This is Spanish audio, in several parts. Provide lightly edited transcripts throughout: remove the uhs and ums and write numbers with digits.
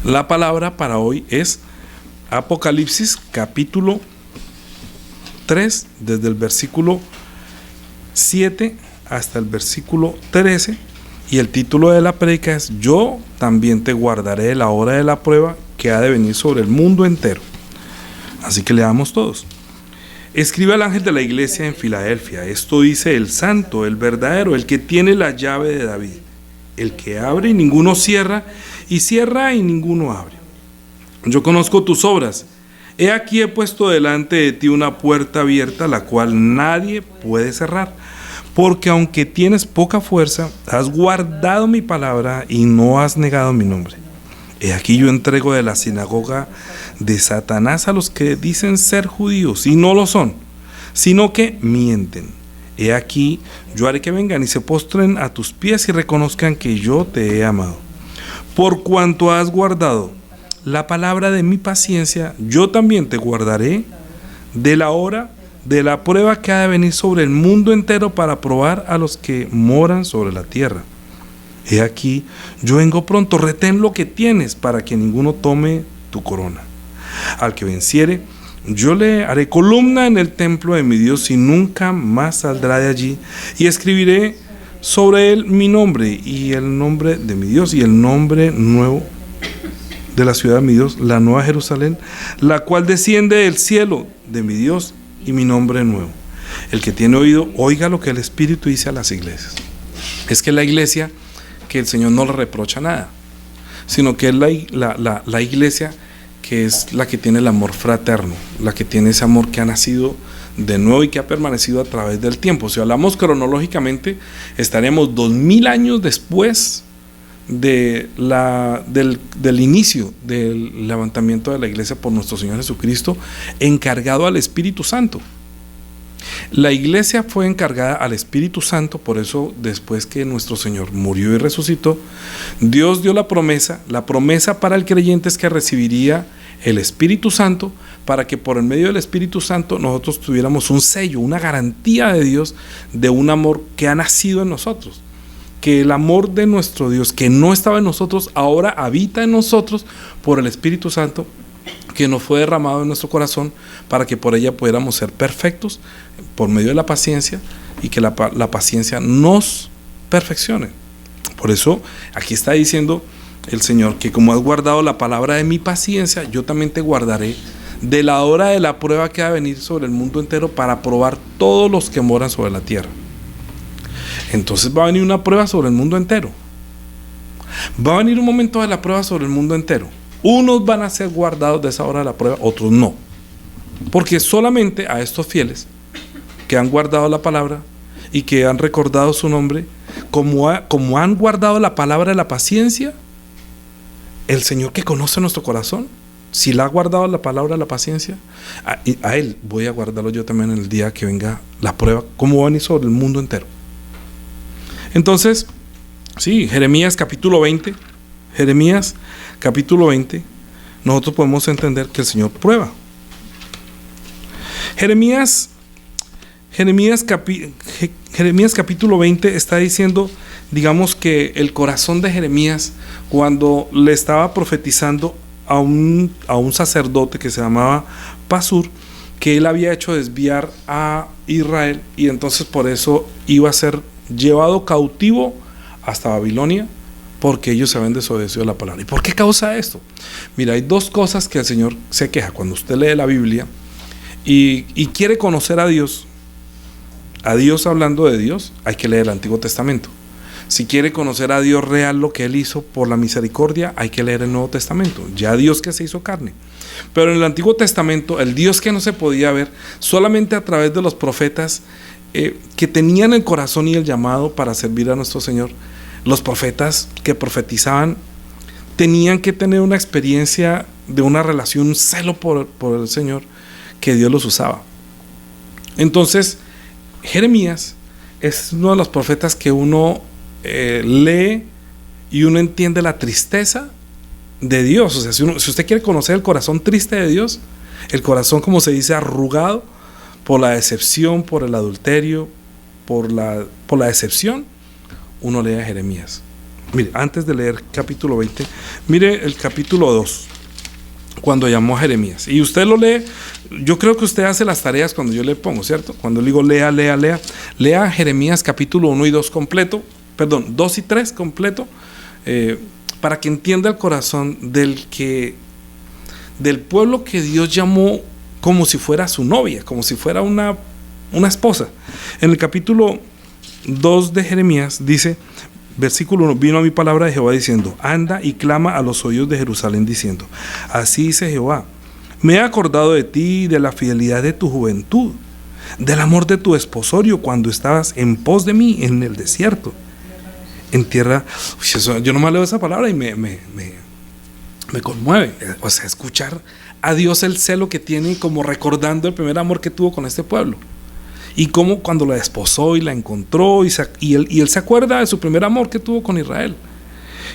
La palabra para hoy es Apocalipsis capítulo 3, desde el versículo 7 hasta el versículo 13, y el título de la prédica es Yo también te guardaré de la hora de la prueba que ha de venir sobre el mundo entero. Así que leamos todos. Escribe al ángel de la iglesia en Filadelfia: esto dice el santo, el verdadero, el que tiene la llave de David, el que abre y ninguno cierra, y cierra y ninguno abre. Yo conozco tus obras. He aquí he puesto delante de ti una puerta abierta, la cual nadie puede cerrar, porque aunque tienes poca fuerza, has guardado mi palabra y no has negado mi nombre. He aquí yo entrego de la sinagoga de Satanás a los que dicen ser judíos y no lo son, sino que mienten. He aquí yo haré que vengan y se postren a tus pies y reconozcan que yo te he amado. Por cuanto has guardado la palabra de mi paciencia, yo también te guardaré de la hora de la prueba que ha de venir sobre el mundo entero para probar a los que moran sobre la tierra. He aquí, yo vengo pronto, retén lo que tienes para que ninguno tome tu corona. Al que venciere, yo le haré columna en el templo de mi Dios y nunca más saldrá de allí, y escribiré sobre él mi nombre y el nombre de mi Dios y el nombre nuevo de la ciudad de mi Dios, la nueva Jerusalén, la cual desciende del cielo de mi Dios, y mi nombre nuevo. El que tiene oído, oiga lo que el Espíritu dice a las iglesias. Es que la iglesia, que el Señor no le reprocha nada, sino que es la iglesia que es la que tiene el amor fraterno, la que tiene ese amor que ha nacido de nuevo y que ha permanecido a través del tiempo. Si hablamos cronológicamente, estaremos 2000 años después del inicio del levantamiento de la iglesia por nuestro Señor Jesucristo, encargado al Espíritu Santo. La iglesia fue encargada al Espíritu Santo, por eso después que nuestro Señor murió y resucitó, Dios dio la promesa para el creyente es que recibiría el Espíritu Santo, para que por el medio del Espíritu Santo nosotros tuviéramos un sello, una garantía de Dios de un amor que ha nacido en nosotros. Que el amor de nuestro Dios, que no estaba en nosotros, ahora habita en nosotros por el Espíritu Santo, que nos fue derramado en nuestro corazón, para que por ella pudiéramos ser perfectos por medio de la paciencia, y que la paciencia nos perfeccione. Por eso aquí está diciendo el Señor que como has guardado la palabra de mi paciencia, yo también te guardaré de la hora de la prueba que va a venir sobre el mundo entero para probar todos los que moran sobre la tierra. Entonces va a venir una prueba sobre el mundo entero. Va a venir un momento de la prueba sobre el mundo entero. Unos van a ser guardados de esa hora de la prueba, otros no. Porque solamente a estos fieles que han guardado la palabra y que han recordado su nombre, como han guardado la palabra de la paciencia, el Señor que conoce nuestro corazón, si la ha guardado la palabra de la paciencia, a Él voy a guardarlo yo también en el día que venga la prueba, como va a venir sobre el mundo entero. Entonces, sí, Jeremías capítulo 20, nosotros podemos entender que el Señor prueba. Jeremías capítulo 20 está diciendo, digamos que el corazón de Jeremías, cuando le estaba profetizando a un sacerdote que se llamaba Pasur, que él había hecho desviar a Israel, y entonces por eso iba a ser llevado cautivo hasta Babilonia, porque ellos se habían desobedecido la palabra. ¿Y por qué causa esto? Mira, hay dos cosas que el Señor se queja. Cuando usted lee la Biblia y quiere conocer a Dios hablando de Dios, hay que leer el Antiguo Testamento. Si quiere conocer a Dios real, lo que Él hizo por la misericordia, hay que leer el Nuevo Testamento, ya Dios que se hizo carne. Pero en el Antiguo Testamento, el Dios que no se podía ver, solamente a través de los profetas que tenían el corazón y el llamado para servir a nuestro Señor. Los profetas que profetizaban tenían que tener una experiencia de una relación, un celo por el Señor, que Dios los usaba. Entonces, Jeremías es uno de los profetas que uno lee y uno entiende la tristeza de Dios. O sea, si usted quiere conocer el corazón triste de Dios, el corazón, como se dice, arrugado por la decepción, por el adulterio, por la decepción, uno lee a Jeremías. Mire, antes de leer capítulo 20, mire el capítulo 2, cuando llamó a Jeremías. Y usted lo lee, yo creo que usted hace las tareas cuando yo le pongo, ¿cierto? Cuando le digo lea, lea, lea. Lea Jeremías capítulo 1 y 2 completo, perdón, 2 y 3 completo, para que entienda el corazón del pueblo que Dios llamó como si fuera su novia, como si fuera una esposa. En el capítulo 2 de Jeremías dice, versículo 1, vino a mi palabra de Jehová diciendo, anda y clama a los oídos de Jerusalén diciendo, así dice Jehová, me he acordado de ti y de la fidelidad de tu juventud, del amor de tu esposorio cuando estabas en pos de mí en el desierto, en tierra. Yo nomás leo esa palabra y me conmueve. O sea, escuchar a Dios el celo que tiene, como recordando el primer amor que tuvo con este pueblo. Y cómo cuando la desposó y la encontró, y él se acuerda de su primer amor que tuvo con Israel.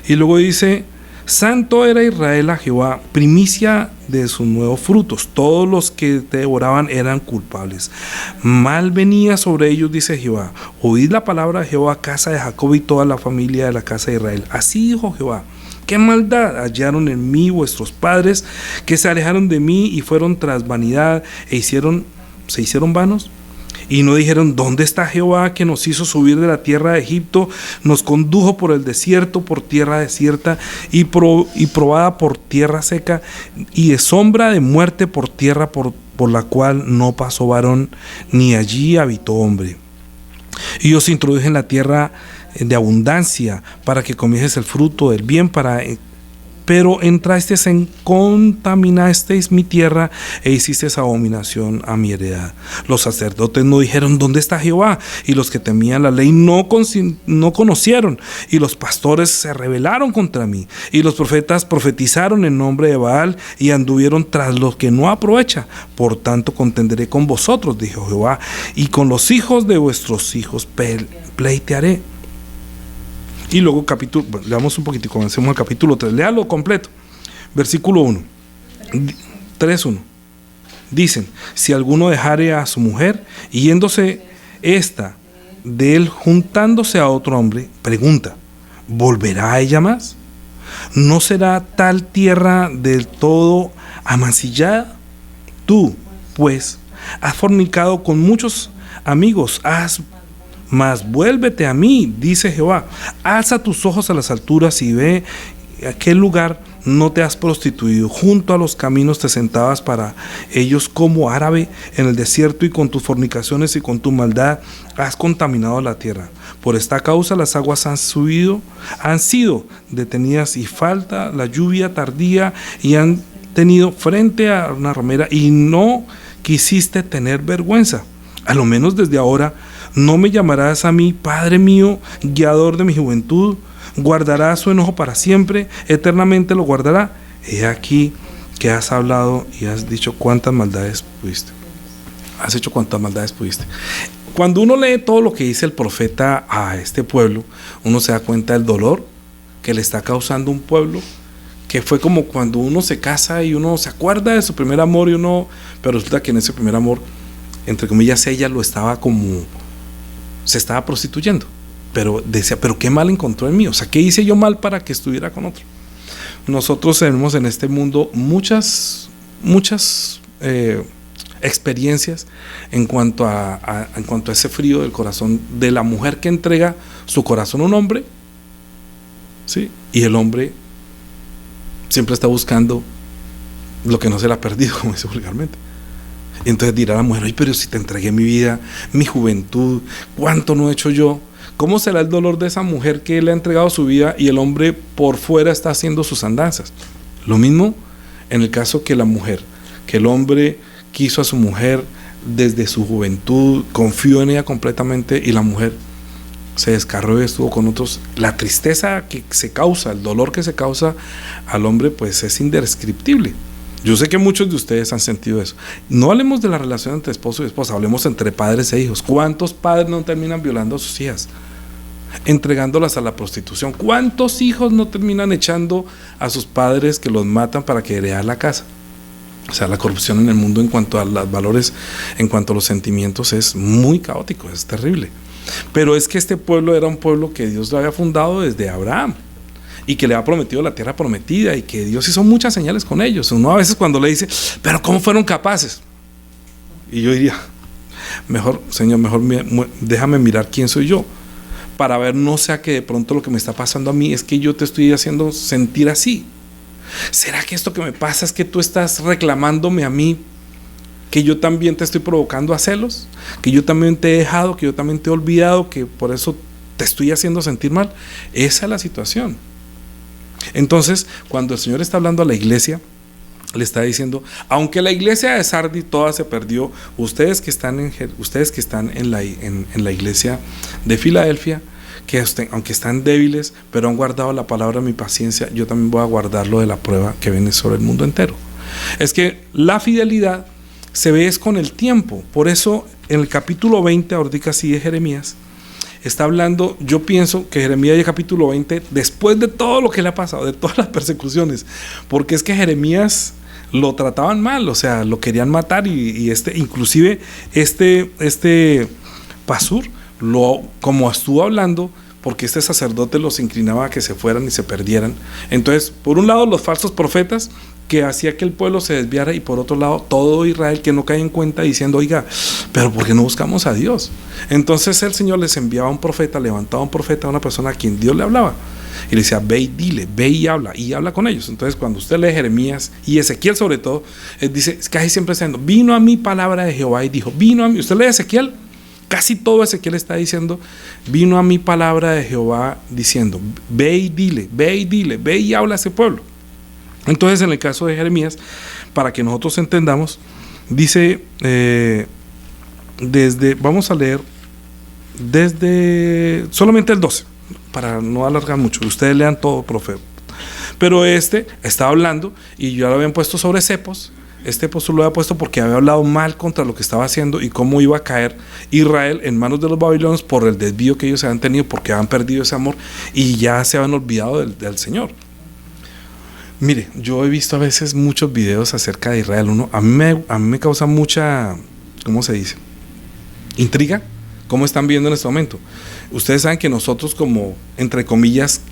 Y luego dice, santo era Israel a Jehová, primicia de sus nuevos frutos. Todos los que te devoraban eran culpables. Mal venía sobre ellos, dice Jehová. Oíd la palabra de Jehová, casa de Jacob y toda la familia de la casa de Israel. Así dijo Jehová. ¿Qué maldad hallaron en mí vuestros padres, que se alejaron de mí y fueron tras vanidad se hicieron vanos? Y no dijeron, ¿dónde está Jehová que nos hizo subir de la tierra de Egipto? Nos condujo por el desierto, por tierra desierta y probada por tierra seca, y de sombra de muerte por tierra por la cual no pasó varón, ni allí habitó hombre. Y os introduje en la tierra de abundancia, para que comieses el fruto del bien, pero entrasteis contaminasteis mi tierra e hicisteis abominación a mi heredad. Los sacerdotes no dijeron, ¿dónde está Jehová? Y los que temían la ley no conocieron, y los pastores se rebelaron contra mí, y los profetas profetizaron en nombre de Baal, y anduvieron tras los que no aprovecha. Por tanto contenderé con vosotros, dijo Jehová, y con los hijos de vuestros hijos pleitearé. Y luego leamos un poquito, comencemos al capítulo 3, léalo completo, versículo 1, 3:1. Dicen, si alguno dejare a su mujer, y yéndose esta de él juntándose a otro hombre, pregunta, ¿volverá a ella más? ¿No será tal tierra del todo amancillada? Tú, pues, has fornicado con muchos amigos, mas vuélvete a mí, dice Jehová, alza tus ojos a las alturas y ve a qué lugar no te has prostituido. Junto a los caminos te sentabas para ellos como árabe en el desierto, y con tus fornicaciones y con tu maldad has contaminado la tierra. Por esta causa las aguas han sido detenidas, y falta la lluvia tardía, y han tenido frente a una ramera, y no quisiste tener vergüenza. A lo menos desde ahora no me llamarás a mí, Padre mío, guiador de mi juventud. Guardará su enojo para siempre, eternamente lo guardará. He aquí que has hablado y has dicho cuántas maldades pudiste. Has hecho cuántas maldades pudiste. Cuando uno lee todo lo que dice el profeta a este pueblo, uno se da cuenta del dolor que le está causando un pueblo, que fue como cuando uno se casa y uno se acuerda de su primer amor, pero resulta que en ese primer amor, entre comillas, ella se estaba prostituyendo, pero decía, pero qué mal encontró en mí, o sea, ¿qué hice yo mal para que estuviera con otro? Nosotros tenemos en este mundo muchas experiencias en cuanto a ese frío del corazón de la mujer que entrega su corazón a un hombre, ¿sí? Y el hombre siempre está buscando lo que no se le ha perdido, como dice vulgarmente. Entonces dirá la mujer, ay, pero si te entregué mi vida, mi juventud, ¿cuánto no he hecho yo? ¿Cómo será el dolor de esa mujer que le ha entregado su vida y el hombre por fuera está haciendo sus andanzas? Lo mismo en el caso que la mujer, que el hombre quiso a su mujer desde su juventud, confió en ella completamente, y la mujer se descarrió y estuvo con otros. La tristeza que se causa, el dolor que se causa al hombre, pues es indescriptible. Yo sé que muchos de ustedes han sentido eso. No hablemos de la relación entre esposo y esposa, hablemos entre padres e hijos. ¿Cuántos padres no terminan violando a sus hijas, entregándolas a la prostitución? ¿Cuántos hijos no terminan echando a sus padres, que los matan para que heredan la casa? O sea, la corrupción en el mundo en cuanto a los valores, en cuanto a los sentimientos, es muy caótico, es terrible. Pero es que este pueblo era un pueblo que Dios lo había fundado desde Abraham. y que le ha prometido la tierra prometida y que Dios hizo muchas señales con ellos. Uno a veces cuando le dice, pero ¿cómo fueron capaces? Y yo diría, mejor, Señor, déjame mirar quién soy yo, para ver, no sea que de pronto lo que me está pasando a mí es que yo te estoy haciendo sentir así. ¿Será que esto que me pasa es que tú estás reclamándome a mí, que yo también te estoy provocando a celos, que yo también te he dejado, que yo también te he olvidado, que por eso te estoy haciendo sentir mal? Esa es la situación. Entonces, cuando el Señor está hablando a la iglesia, le está diciendo, aunque la iglesia de Sardis toda se perdió, ustedes que están en la iglesia de Filadelfia, que aunque están débiles, pero han guardado la palabra de mi paciencia, yo también voy a guardarlo de la prueba que viene sobre el mundo entero. Es que la fidelidad se ve es con el tiempo. Por eso en el capítulo 20, ahorita sí de Jeremías, está hablando, yo pienso que Jeremías en el capítulo 20, después de todo lo que le ha pasado, de todas las persecuciones, porque es que Jeremías lo trataban mal, o sea, lo querían matar y inclusive Pasur, como estuvo hablando, porque este sacerdote los inclinaba a que se fueran y se perdieran. Entonces, por un lado, los falsos profetas, que hacía que el pueblo se desviara, y por otro lado, todo Israel que no cae en cuenta diciendo, oiga, pero ¿por qué no buscamos a Dios? Entonces el Señor les enviaba un profeta, levantaba un profeta, a una persona a quien Dios le hablaba, y le decía, ve y dile, ve y habla con ellos. Entonces cuando usted lee Jeremías y Ezequiel sobre todo, dice, casi siempre está diciendo, vino a mí palabra de Jehová y dijo, vino a mí. Usted lee Ezequiel, casi todo Ezequiel está diciendo, vino a mí palabra de Jehová diciendo, ve y dile, ve y habla a ese pueblo. Entonces en el caso de Jeremías, para que nosotros entendamos, dice, vamos a leer desde solamente el 12, para no alargar mucho, ustedes lean todo, profe. Pero está hablando, y yo lo habían puesto sobre cepos. Pues lo había puesto porque había hablado mal contra lo que estaba haciendo y cómo iba a caer Israel en manos de los babilonios por el desvío que ellos habían tenido, porque habían perdido ese amor y ya se habían olvidado del Señor. Mire, yo he visto a veces muchos videos acerca de Israel. A mí me causa mucha, ¿cómo se dice?, intriga, cómo están viendo en este momento. Ustedes saben que nosotros, como entre comillas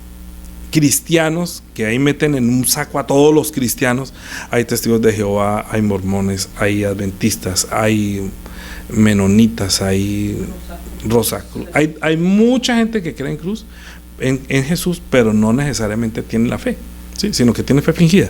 cristianos, que ahí meten en un saco a todos los cristianos, hay testigos de Jehová, hay mormones, hay adventistas, hay menonitas, hay hay mucha gente que cree en cruz, en Jesús, pero no necesariamente tiene la fe, ¿sí?, sino que tiene fe fingida,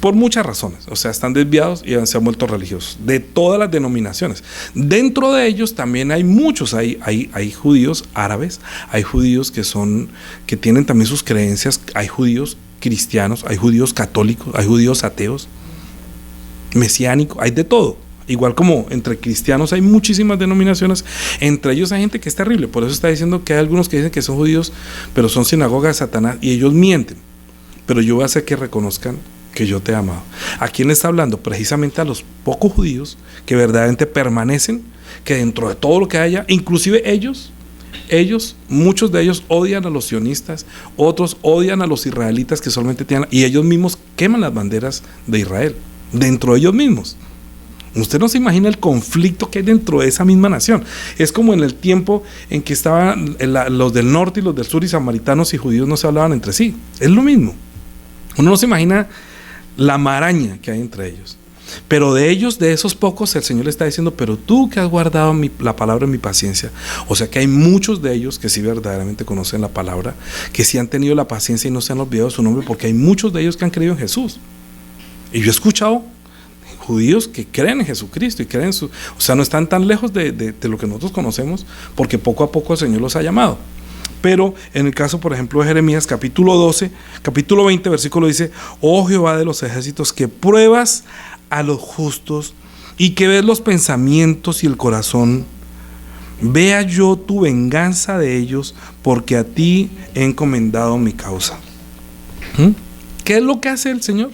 por muchas razones. O sea, están desviados y se han vuelto religiosos, de todas las denominaciones. Dentro de ellos también hay muchos, hay judíos árabes, hay judíos que tienen también sus creencias, hay judíos cristianos, hay judíos católicos, hay judíos ateos, mesiánicos, hay de todo. Igual como entre cristianos hay muchísimas denominaciones, entre ellos hay gente que es terrible. Por eso está diciendo que hay algunos que dicen que son judíos, pero son sinagoga de Satanás, y ellos mienten. Pero yo voy a hacer que reconozcan que yo te he amado. ¿A quién le está hablando? Precisamente a los pocos judíos que verdaderamente permanecen, que dentro de todo lo que haya, inclusive ellos, muchos de ellos odian a los sionistas, otros odian a los israelitas que solamente tienen, y ellos mismos queman las banderas de Israel, dentro de ellos mismos. Usted no se imagina el conflicto que hay dentro de esa misma nación. Es como en el tiempo en que estaban los del norte y los del sur, y samaritanos y judíos no se hablaban entre sí. Es lo mismo. Uno no se imagina la maraña que hay entre ellos. Pero de esos pocos, el Señor le está diciendo, pero tú que has guardado la palabra en mi paciencia. O sea que hay muchos de ellos que sí verdaderamente conocen la palabra, que sí han tenido la paciencia y no se han olvidado de su nombre, porque hay muchos de ellos que han creído en Jesús. Y yo he escuchado judíos que creen en Jesucristo y creen o sea, no están tan lejos de lo que nosotros conocemos, porque poco a poco el Señor los ha llamado. Pero en el caso, por ejemplo, de Jeremías, capítulo 20, versículo dice, oh Jehová de los ejércitos, que pruebas a los justos y que ves los pensamientos y el corazón, vea yo tu venganza de ellos, porque a ti he encomendado mi causa. ¿Qué es lo que hace el Señor?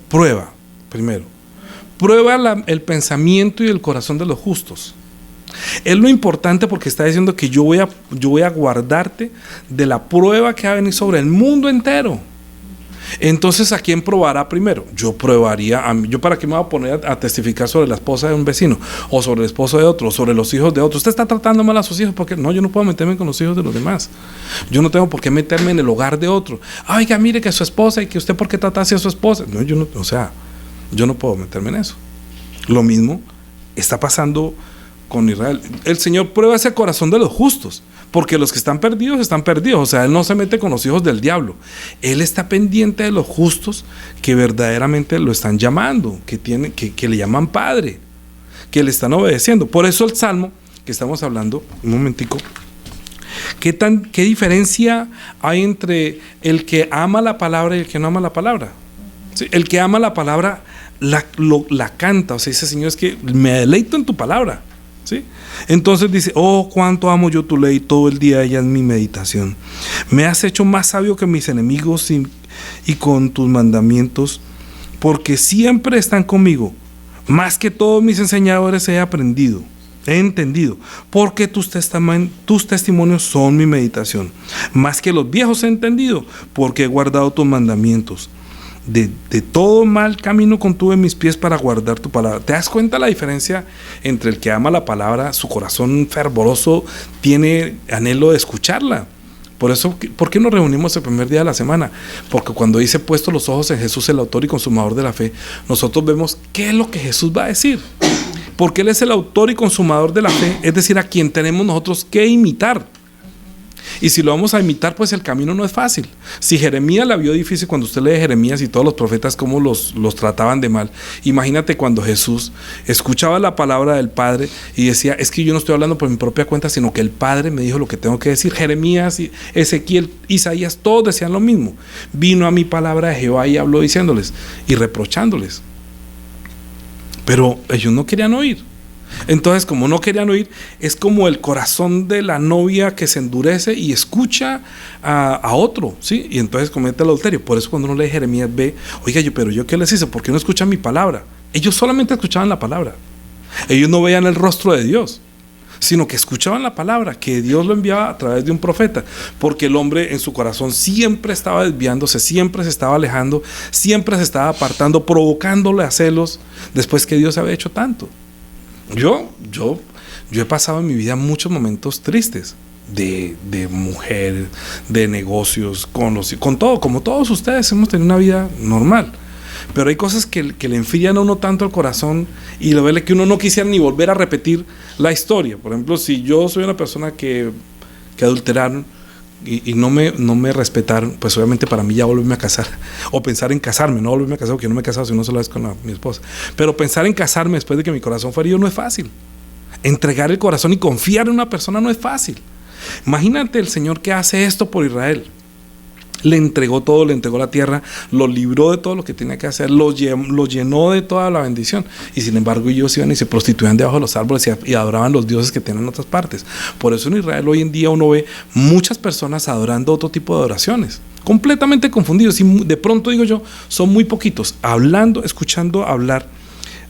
Prueba, primero. Prueba el pensamiento y el corazón de los justos. Es lo importante, porque está diciendo que yo voy a guardarte de la prueba que va a venir sobre el mundo entero. Entonces, ¿a quién probará primero? Yo probaría a mí. ¿Yo para qué me voy a poner a testificar sobre la esposa de un vecino? O sobre el esposo de otro, o sobre los hijos de otro. Usted está tratando mal a sus hijos, porque no, yo no puedo meterme con los hijos de los demás. Yo no tengo por qué meterme en el hogar de otro. Oiga, mire que su esposa, y que usted por qué trata así a su esposa. No, yo no, o sea, yo no puedo meterme en eso. Lo mismo está pasando con Israel. El Señor prueba ese corazón de los justos, porque los que están perdidos, o sea, Él no se mete con los hijos del diablo. Él está pendiente de los justos que verdaderamente lo están llamando, que le llaman Padre, que le están obedeciendo. Por eso el Salmo que estamos hablando, un momentico, ¿qué diferencia hay entre el que ama la palabra y el que no ama la palabra? ¿Sí? El que ama la palabra la canta, o sea, dice: Señor, es que me deleito en tu palabra. ¿Sí? Entonces dice: oh, cuánto amo yo tu ley, todo el día ella es mi meditación. Me has hecho más sabio que mis enemigos y con tus mandamientos, porque siempre están conmigo. Más que todos mis enseñadores he entendido, porque tus testimonios son mi meditación. Más que los viejos he entendido, porque he guardado tus mandamientos. De todo mal camino contuve mis pies para guardar tu palabra. ¿Te das cuenta la diferencia entre el que ama la palabra? Su corazón fervoroso tiene anhelo de escucharla. Por eso, ¿por qué nos reunimos el primer día de la semana? Porque cuando dice: puesto los ojos en Jesús, el autor y consumador de la fe, nosotros vemos qué es lo que Jesús va a decir, porque Él es el autor y consumador de la fe, es decir, a quien tenemos nosotros que imitar. Y si lo vamos a imitar, pues el camino no es fácil. Si Jeremías la vio difícil, cuando usted lee Jeremías y todos los profetas cómo los trataban de mal, imagínate cuando Jesús escuchaba la palabra del Padre y decía: es que yo no estoy hablando por mi propia cuenta, sino que el Padre me dijo lo que tengo que decir. Jeremías, Ezequiel, Isaías, todos decían lo mismo. Vino a mi palabra de Jehová y habló diciéndoles y reprochándoles, pero ellos no querían oír. Entonces, como no querían oír, es como el corazón de la novia que se endurece y escucha a otro, ¿sí? Y entonces comete el adulterio. Por eso cuando uno lee Jeremías ve: oiga, pero yo ¿qué les hice? ¿Por qué no escuchan mi palabra? Ellos solamente escuchaban la palabra. Ellos no veían el rostro de Dios, sino que escuchaban la palabra que Dios lo enviaba a través de un profeta, porque el hombre en su corazón siempre estaba desviándose, siempre se estaba alejando, siempre se estaba apartando, provocándole a celos después que Dios había hecho tanto. Yo he pasado en mi vida muchos momentos tristes de mujer, de negocios, con todo, como todos ustedes hemos tenido una vida normal. Pero hay cosas que le enfrían a uno tanto el corazón y le duele que uno no quisiera ni volver a repetir la historia. Por ejemplo, si yo soy una persona que adulteraron y no me respetaron, pues obviamente para mí ya volverme a casar o pensar en casarme, no volverme a casar, porque yo no me he casado sino solo vez con mi esposa, pero pensar en casarme después de que mi corazón fue herido no es fácil. Entregar el corazón y confiar en una persona no es fácil. Imagínate el Señor que hace esto por Israel. Le entregó todo, le entregó la tierra, lo libró de todo lo que tenía que hacer, lo llenó de toda la bendición. Y sin embargo ellos iban y se prostituían debajo de los árboles y adoraban los dioses que tienen en otras partes. Por eso en Israel hoy en día uno ve muchas personas adorando otro tipo de adoraciones, completamente confundidos. Y de pronto digo yo, son muy poquitos escuchando hablar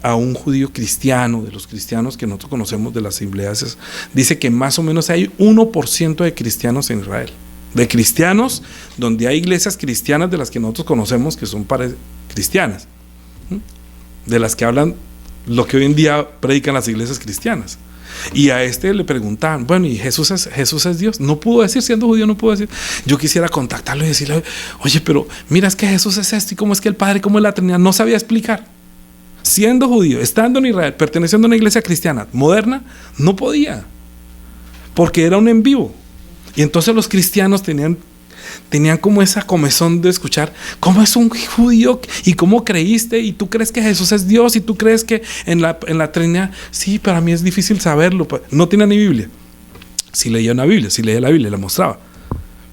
a un judío cristiano, de los cristianos que nosotros conocemos de las asambleas. Dice que más o menos hay 1% de cristianos en Israel. De cristianos, donde hay iglesias cristianas de las que nosotros conocemos que son cristianas, de las que hablan lo que hoy en día predican las iglesias cristianas. Y a este le preguntaban: bueno, ¿y Jesús es Dios? No pudo decir, siendo judío no pudo decir. Yo quisiera contactarlo y decirle: oye, pero mira, es que Jesús es esto, y cómo es que el Padre, cómo es la Trinidad. No sabía explicar. Siendo judío, estando en Israel, perteneciendo a una iglesia cristiana moderna, no podía, porque era un en vivo. Y entonces los cristianos tenían como esa comezón de escuchar: ¿cómo es un judío? ¿Y cómo creíste? ¿Y tú crees que Jesús es Dios? ¿Y tú crees que en la Trinidad? Sí, para mí es difícil saberlo. No tiene ni Biblia. Si leía una Biblia, si leía la Biblia, la mostraba.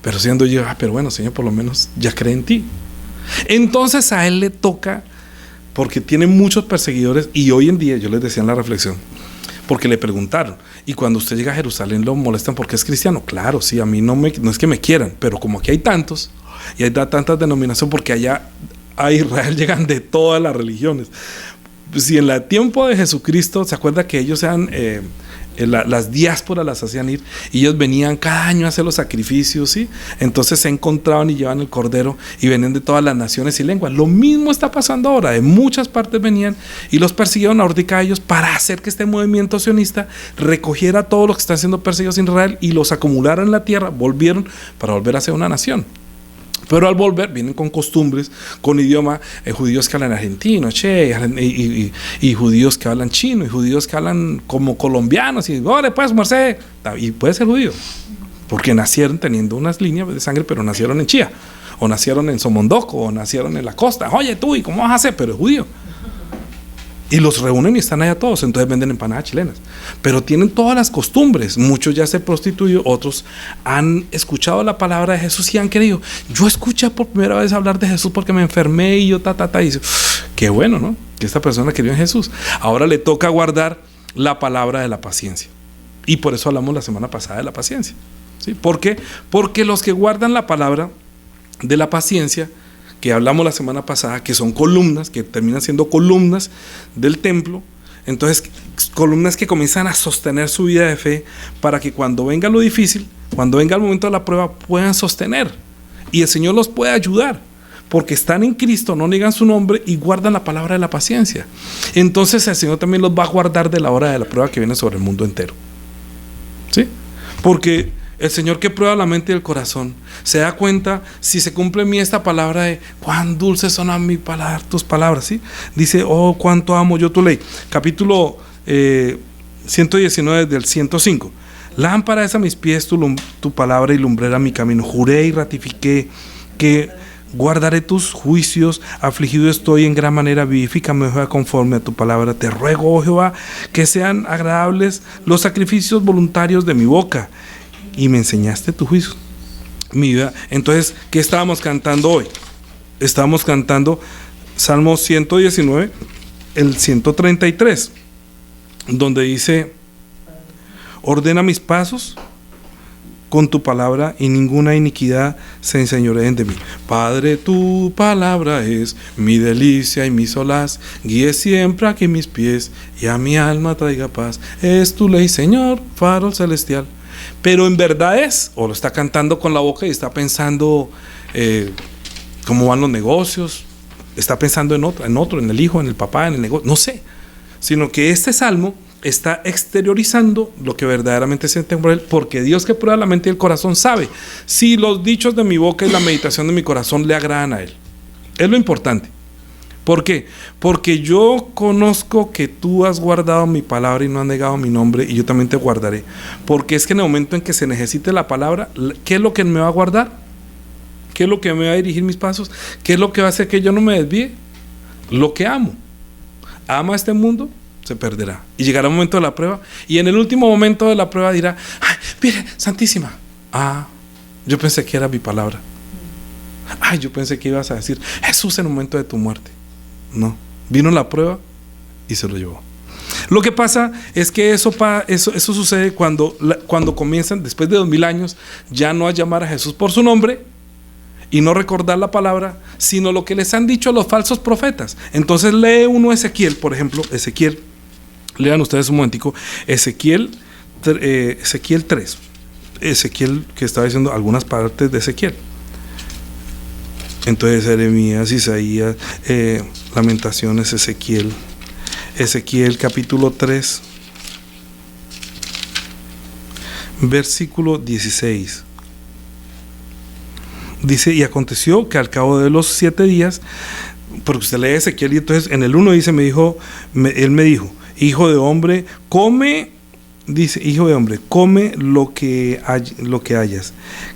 Pero siendo yo: pero bueno, Señor, por lo menos ya cree en ti. Entonces a él le toca, porque tiene muchos perseguidores. Y hoy en día, yo les decía en la reflexión, porque le preguntaron: y cuando usted llega a Jerusalén lo molestan porque es cristiano. Claro, sí, a mí no es que me quieran, pero como aquí hay tantos y hay tantas denominaciones, porque allá a Israel llegan de todas las religiones. si en el tiempo de Jesucristo, ¿se acuerda que ellos eran las diásporas las hacían ir y ellos venían cada año a hacer los sacrificios, ¿sí? Entonces se encontraban y llevaban el cordero y venían de todas las naciones y lenguas. Lo mismo está pasando ahora, de muchas partes venían y los persiguieron ahorita a ellos para hacer que este movimiento sionista recogiera todo lo que están siendo perseguidos en Israel y los acumularon en la tierra, volvieron para volver a ser una nación. Pero al volver vienen con costumbres, con idioma, judíos que hablan argentino, y judíos que hablan chino, y judíos que hablan como colombianos, y ¡ole pues, Merced! Y puede ser judío, porque nacieron teniendo unas líneas de sangre, pero nacieron en Chía, o nacieron en Somondoco, o nacieron en la costa. Oye tú, ¿y cómo vas a hacer? Pero es judío. Y los reúnen y están allá todos, entonces venden empanadas chilenas. Pero tienen todas las costumbres. Muchos ya se prostituyen, otros han escuchado la palabra de Jesús y han querido. Yo escuché por primera vez hablar de Jesús porque me enfermé y yo y dice, qué bueno, ¿no? Que esta persona creyó en Jesús. Ahora le toca guardar la palabra de la paciencia. Y por eso hablamos la semana pasada de la paciencia, ¿sí? ¿Por qué? Porque los que guardan la palabra de la paciencia, que hablamos la semana pasada, que son columnas, que terminan siendo columnas del templo, entonces columnas que comienzan a sostener su vida de fe para que cuando venga lo difícil, cuando venga el momento de la prueba, puedan sostener y el Señor los puede ayudar porque están en Cristo, no niegan su nombre y guardan la palabra de la paciencia. Entonces el Señor también los va a guardar de la hora de la prueba que viene sobre el mundo entero, ¿sí? Porque el Señor, que prueba la mente y el corazón, se da cuenta si se cumple en mí esta palabra de cuán dulces son a mi paladar tus palabras, ¿sí? Dice, oh, cuánto amo yo tu ley. Capítulo 119 del 105. Lámpara es a mis pies tu palabra y lumbrera mi camino. Juré y ratifiqué que guardaré tus juicios. Afligido estoy en gran manera, vivifícame, Jehová, conforme a tu palabra. Te ruego, oh Jehová, que sean agradables los sacrificios voluntarios de mi boca. Y me enseñaste tu juicio, mi vida. Entonces, ¿qué estábamos cantando hoy? Estábamos cantando Salmo 119, el 133, donde dice, ordena mis pasos con tu palabra y ninguna iniquidad se enseñoreen de mí. Padre, tu palabra es mi delicia y mi solaz, guíe siempre a que mis pies y a mi alma traiga paz. Es tu ley, Señor, farol celestial. Pero en verdad es, o lo está cantando con la boca y está pensando cómo van los negocios, está pensando en otro, en el hijo, en el papá, en el negocio, no sé, sino que este salmo está exteriorizando lo que verdaderamente siente por él, porque Dios, que prueba la mente y el corazón, sabe si los dichos de mi boca y la meditación de mi corazón le agradan a él. Es lo importante. ¿Por qué? Porque yo conozco que tú has guardado mi palabra y no has negado mi nombre, y yo también te guardaré. Porque es que en el momento en que se necesite la palabra, ¿qué es lo que me va a guardar? ¿Qué es lo que me va a dirigir mis pasos? ¿Qué es lo que va a hacer que yo no me desvíe? Lo que amo. Ama este mundo, se perderá. Y llegará el momento de la prueba, y en el último momento de la prueba dirá, ay, mire, Santísima, yo pensé que era mi palabra. Ay, yo pensé que ibas a decir Jesús en el momento de tu muerte. No, vino la prueba y se lo llevó. Lo que pasa es que eso sucede cuando comienzan, después de 2000 años, ya no a llamar a Jesús por su nombre y no recordar la palabra, sino lo que les han dicho los falsos profetas. Entonces lee uno Ezequiel, por ejemplo, Ezequiel, lean ustedes un momentico, Ezequiel 3, Ezequiel, que estaba diciendo algunas partes de Ezequiel. Entonces Jeremías, Isaías, Lamentaciones, Ezequiel capítulo 3, versículo 16. Dice, y aconteció que al cabo de los 7 días, porque usted lee Ezequiel y entonces en el 1 dice, él me dijo, hijo de hombre, come, dice, hijo de hombre, come lo que hayas,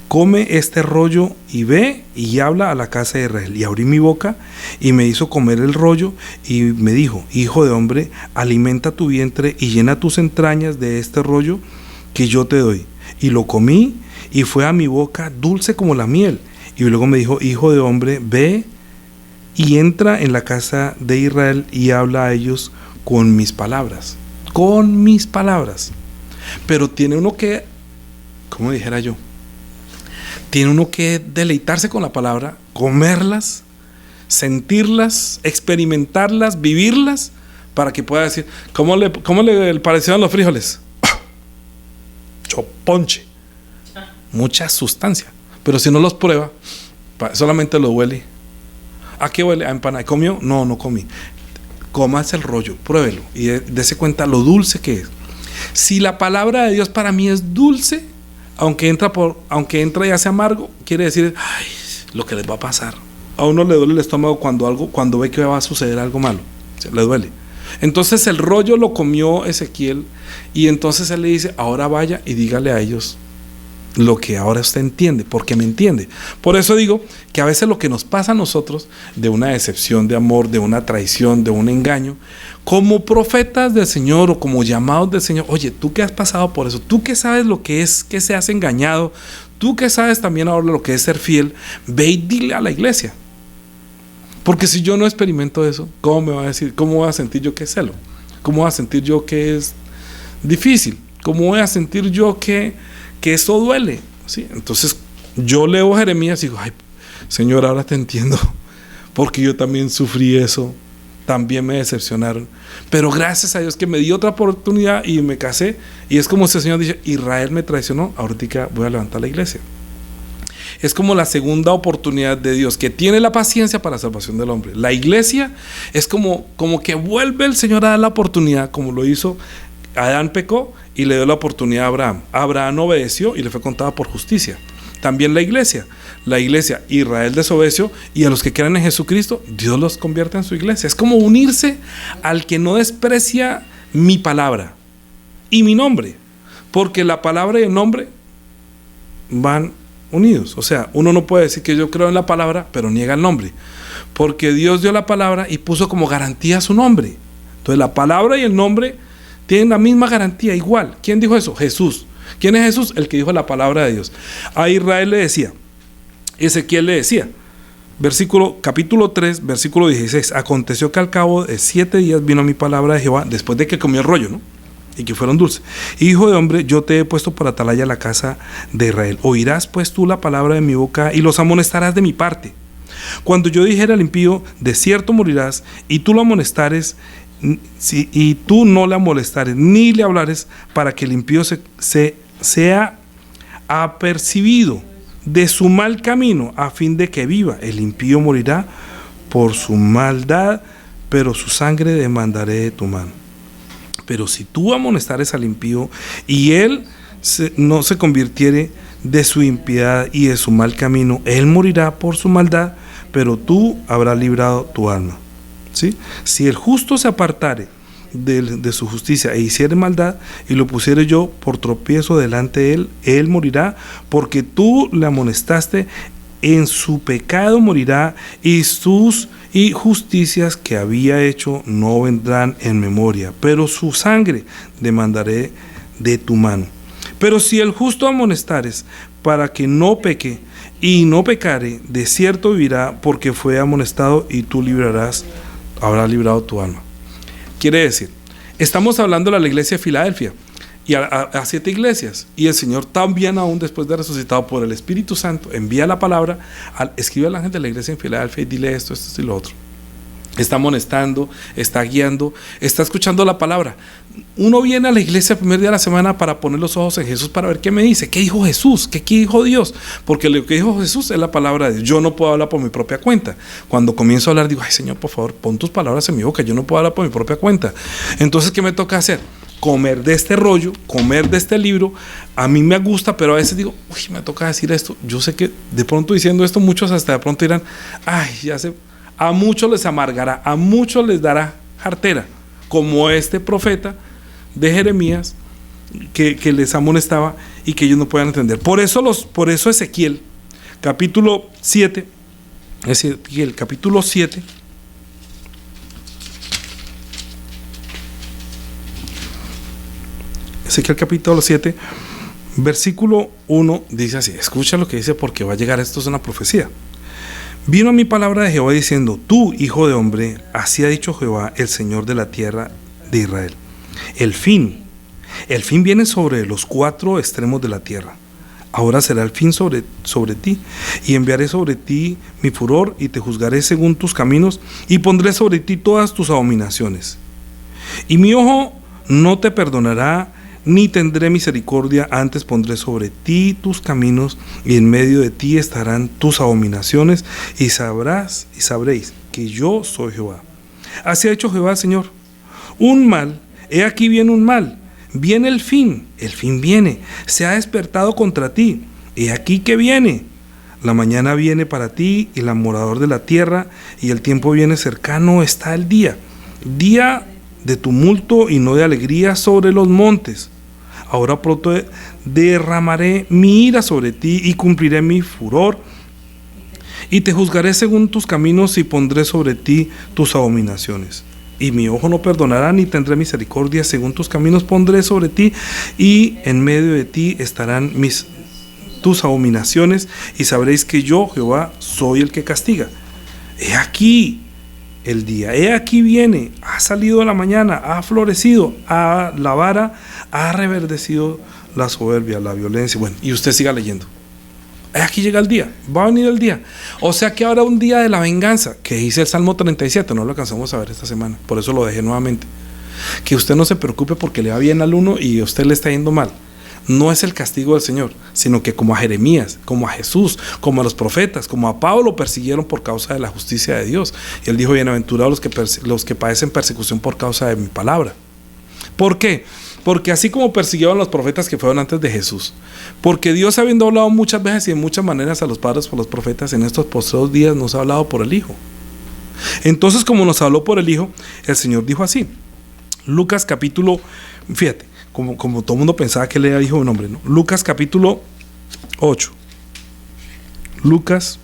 come este rollo y ve y habla a la casa de Israel. Y abrí mi boca y me hizo comer el rollo y me dijo, hijo de hombre, alimenta tu vientre y llena tus entrañas de este rollo que yo te doy. Y lo comí y fue a mi boca dulce como la miel. Y luego me dijo, hijo de hombre, ve y entra en la casa de Israel y habla a ellos con mis palabras. Con mis palabras. Pero tiene uno que, como dijera yo, tiene uno que deleitarse con la palabra, comerlas, sentirlas, experimentarlas, vivirlas, para que pueda decir, ¿cómo le parecieron los frijoles? Choponche, mucha sustancia. Pero si no los prueba, solamente lo huele. ¿A qué huele? ¿A empanada? ¿Comió? No, no comí. Cómase el rollo, pruébelo y dése cuenta lo dulce que es. Si la palabra de Dios para mí es dulce, aunque entra y hace amargo, quiere decir, ay, lo que les va a pasar. A uno le duele el estómago cuando ve que va a suceder algo malo, le duele. Entonces el rollo lo comió Ezequiel, y entonces él le dice, ahora vaya y dígale a ellos lo que ahora usted entiende, porque me entiende. Por eso digo que a veces lo que nos pasa a nosotros, de una decepción de amor, de una traición, de un engaño, como profetas del Señor o como llamados del Señor, oye, tú que has pasado por eso, tú que sabes lo que es que seas engañado, tú que sabes también ahora lo que es ser fiel, ve y dile a la iglesia. Porque si yo no experimento eso, ¿cómo me va a decir? ¿Cómo voy a sentir yo que es celo? ¿Cómo voy a sentir yo que es difícil? ¿Cómo voy a sentir yo que eso duele? ¿Sí? Entonces yo leo Jeremías y digo, ay, Señor, ahora te entiendo, porque yo también sufrí eso, también me decepcionaron, pero gracias a Dios que me dio otra oportunidad y me casé, y es como si el Señor dice, Israel me traicionó, ahorita voy a levantar la iglesia. Es como la segunda oportunidad de Dios, que tiene la paciencia para la salvación del hombre. La iglesia es como que vuelve el Señor a dar la oportunidad, como lo hizo. Adán pecó y le dio la oportunidad a Abraham. Abraham obedeció y le fue contado por justicia. También la iglesia, Israel desobedeció, y a los que creen en Jesucristo, Dios los convierte en su iglesia. Es como unirse al que no desprecia mi palabra y mi nombre, porque la palabra y el nombre van unidos. O sea, uno no puede decir que yo creo en la palabra, pero niega el nombre, porque Dios dio la palabra y puso como garantía su nombre. Entonces la palabra y el nombre tienen la misma garantía, igual. ¿Quién dijo eso? Jesús. ¿Quién es Jesús? El que dijo la palabra de Dios. A Israel le decía, Ezequiel le decía, capítulo 3, versículo 16, aconteció que al cabo de 7 días vino mi palabra de Jehová, después de que comió el rollo, ¿no? Y que fueron dulces. Hijo de hombre, yo te he puesto por atalaya la casa de Israel. Oirás pues tú la palabra de mi boca y los amonestarás de mi parte. Cuando yo dijera al impío, de cierto morirás, y tú lo amonestares, y tú no le amonestares ni le hablares, para que el impío sea apercibido de su mal camino, a fin de que viva. El impío morirá por su maldad, pero su sangre demandaré de tu mano. Pero si tú amonestares al impío y él no se convirtiere de su impiedad y de su mal camino, él morirá por su maldad, pero tú habrás librado tu alma. ¿Sí? Si el justo se apartare de su justicia e hiciere maldad, y lo pusiere yo por tropiezo delante de él, él morirá, porque tú le amonestaste, en su pecado morirá, y sus injusticias que había hecho no vendrán en memoria, pero su sangre demandaré de tu mano. Pero si el justo amonestares para que no peque y no pecare, de cierto vivirá, porque fue amonestado, y tú habrás librado tu alma. Quiere decir, estamos hablando de la iglesia de Filadelfia y a 7 iglesias, y el Señor también, aún después de resucitado por el Espíritu Santo, envía la palabra, escribe al ángel de la iglesia en Filadelfia y dile esto y lo otro. Está amonestando, está guiando, está escuchando la palabra. Uno viene a la iglesia el primer día de la semana para poner los ojos en Jesús, para ver qué me dice, qué dijo Jesús, qué dijo Dios, porque lo que dijo Jesús es la palabra de Dios. Yo no puedo hablar por mi propia cuenta. Cuando comienzo a hablar digo, ay Señor, por favor, pon tus palabras en mi boca, yo no puedo hablar por mi propia cuenta. Entonces, ¿qué me toca hacer? Comer de este rollo, comer de este libro. A mí me gusta, pero a veces digo, uy, me toca decir esto. Yo sé que de pronto diciendo esto, muchos hasta de pronto dirán, ay, ya sé. A muchos les amargará, a muchos les dará jartera, como este profeta de Jeremías que les amonestaba y que ellos no puedan entender. Por eso Ezequiel, capítulo 7, Ezequiel capítulo 7, Ezequiel capítulo 7, versículo 1 dice así, escucha lo que dice, porque va a llegar, esto es una profecía. Vino a mi palabra de Jehová diciendo, tú, hijo de hombre, así ha dicho Jehová, el Señor de la tierra de Israel. El fin viene sobre los 4 extremos de la tierra. Ahora será el fin sobre ti, y enviaré sobre ti mi furor, y te juzgaré según tus caminos, y pondré sobre ti todas tus abominaciones. Y mi ojo no te perdonará, ni tendré misericordia, antes pondré sobre ti tus caminos, y en medio de ti estarán tus abominaciones, y sabréis que yo soy Jehová. Así ha hecho Jehová el Señor. Un mal, he aquí viene un mal, viene el fin viene, se ha despertado contra ti, he aquí que viene. La mañana viene para ti, y el morador de la tierra, y el tiempo viene cercano, está el día de tumulto y no de alegría sobre los montes. Ahora pronto derramaré mi ira sobre ti y cumpliré mi furor, y te juzgaré según tus caminos y pondré sobre ti tus abominaciones. Y mi ojo no perdonará ni tendré misericordia, según tus caminos pondré sobre ti, y en medio de ti estarán tus abominaciones, y sabréis que yo, Jehová, soy el que castiga. He aquí el día, he aquí viene, ha salido la mañana, ha florecido, la vara ha reverdecido la soberbia, la violencia. Bueno, y usted siga leyendo. Aquí llega el día, va a venir el día. O sea que habrá un día de la venganza, que dice el Salmo 37, no lo alcanzamos a ver esta semana, por eso lo dejé nuevamente. Que usted no se preocupe porque le va bien al uno y a usted le está yendo mal. No es el castigo del Señor, sino que como a Jeremías, como a Jesús, como a los profetas, como a Pablo, lo persiguieron por causa de la justicia de Dios. Y él dijo: bienaventurados los que padecen persecución por causa de mi palabra. ¿Por qué? Porque así como persiguieron a los profetas que fueron antes de Jesús, porque Dios, habiendo hablado muchas veces y de muchas maneras a los padres por los profetas, en estos postreros días nos ha hablado por el Hijo. Entonces, como nos habló por el Hijo, el Señor dijo así. Lucas capítulo, fíjate, como todo el mundo pensaba que él era hijo de un hombre, ¿no? Lucas capítulo 8. Lucas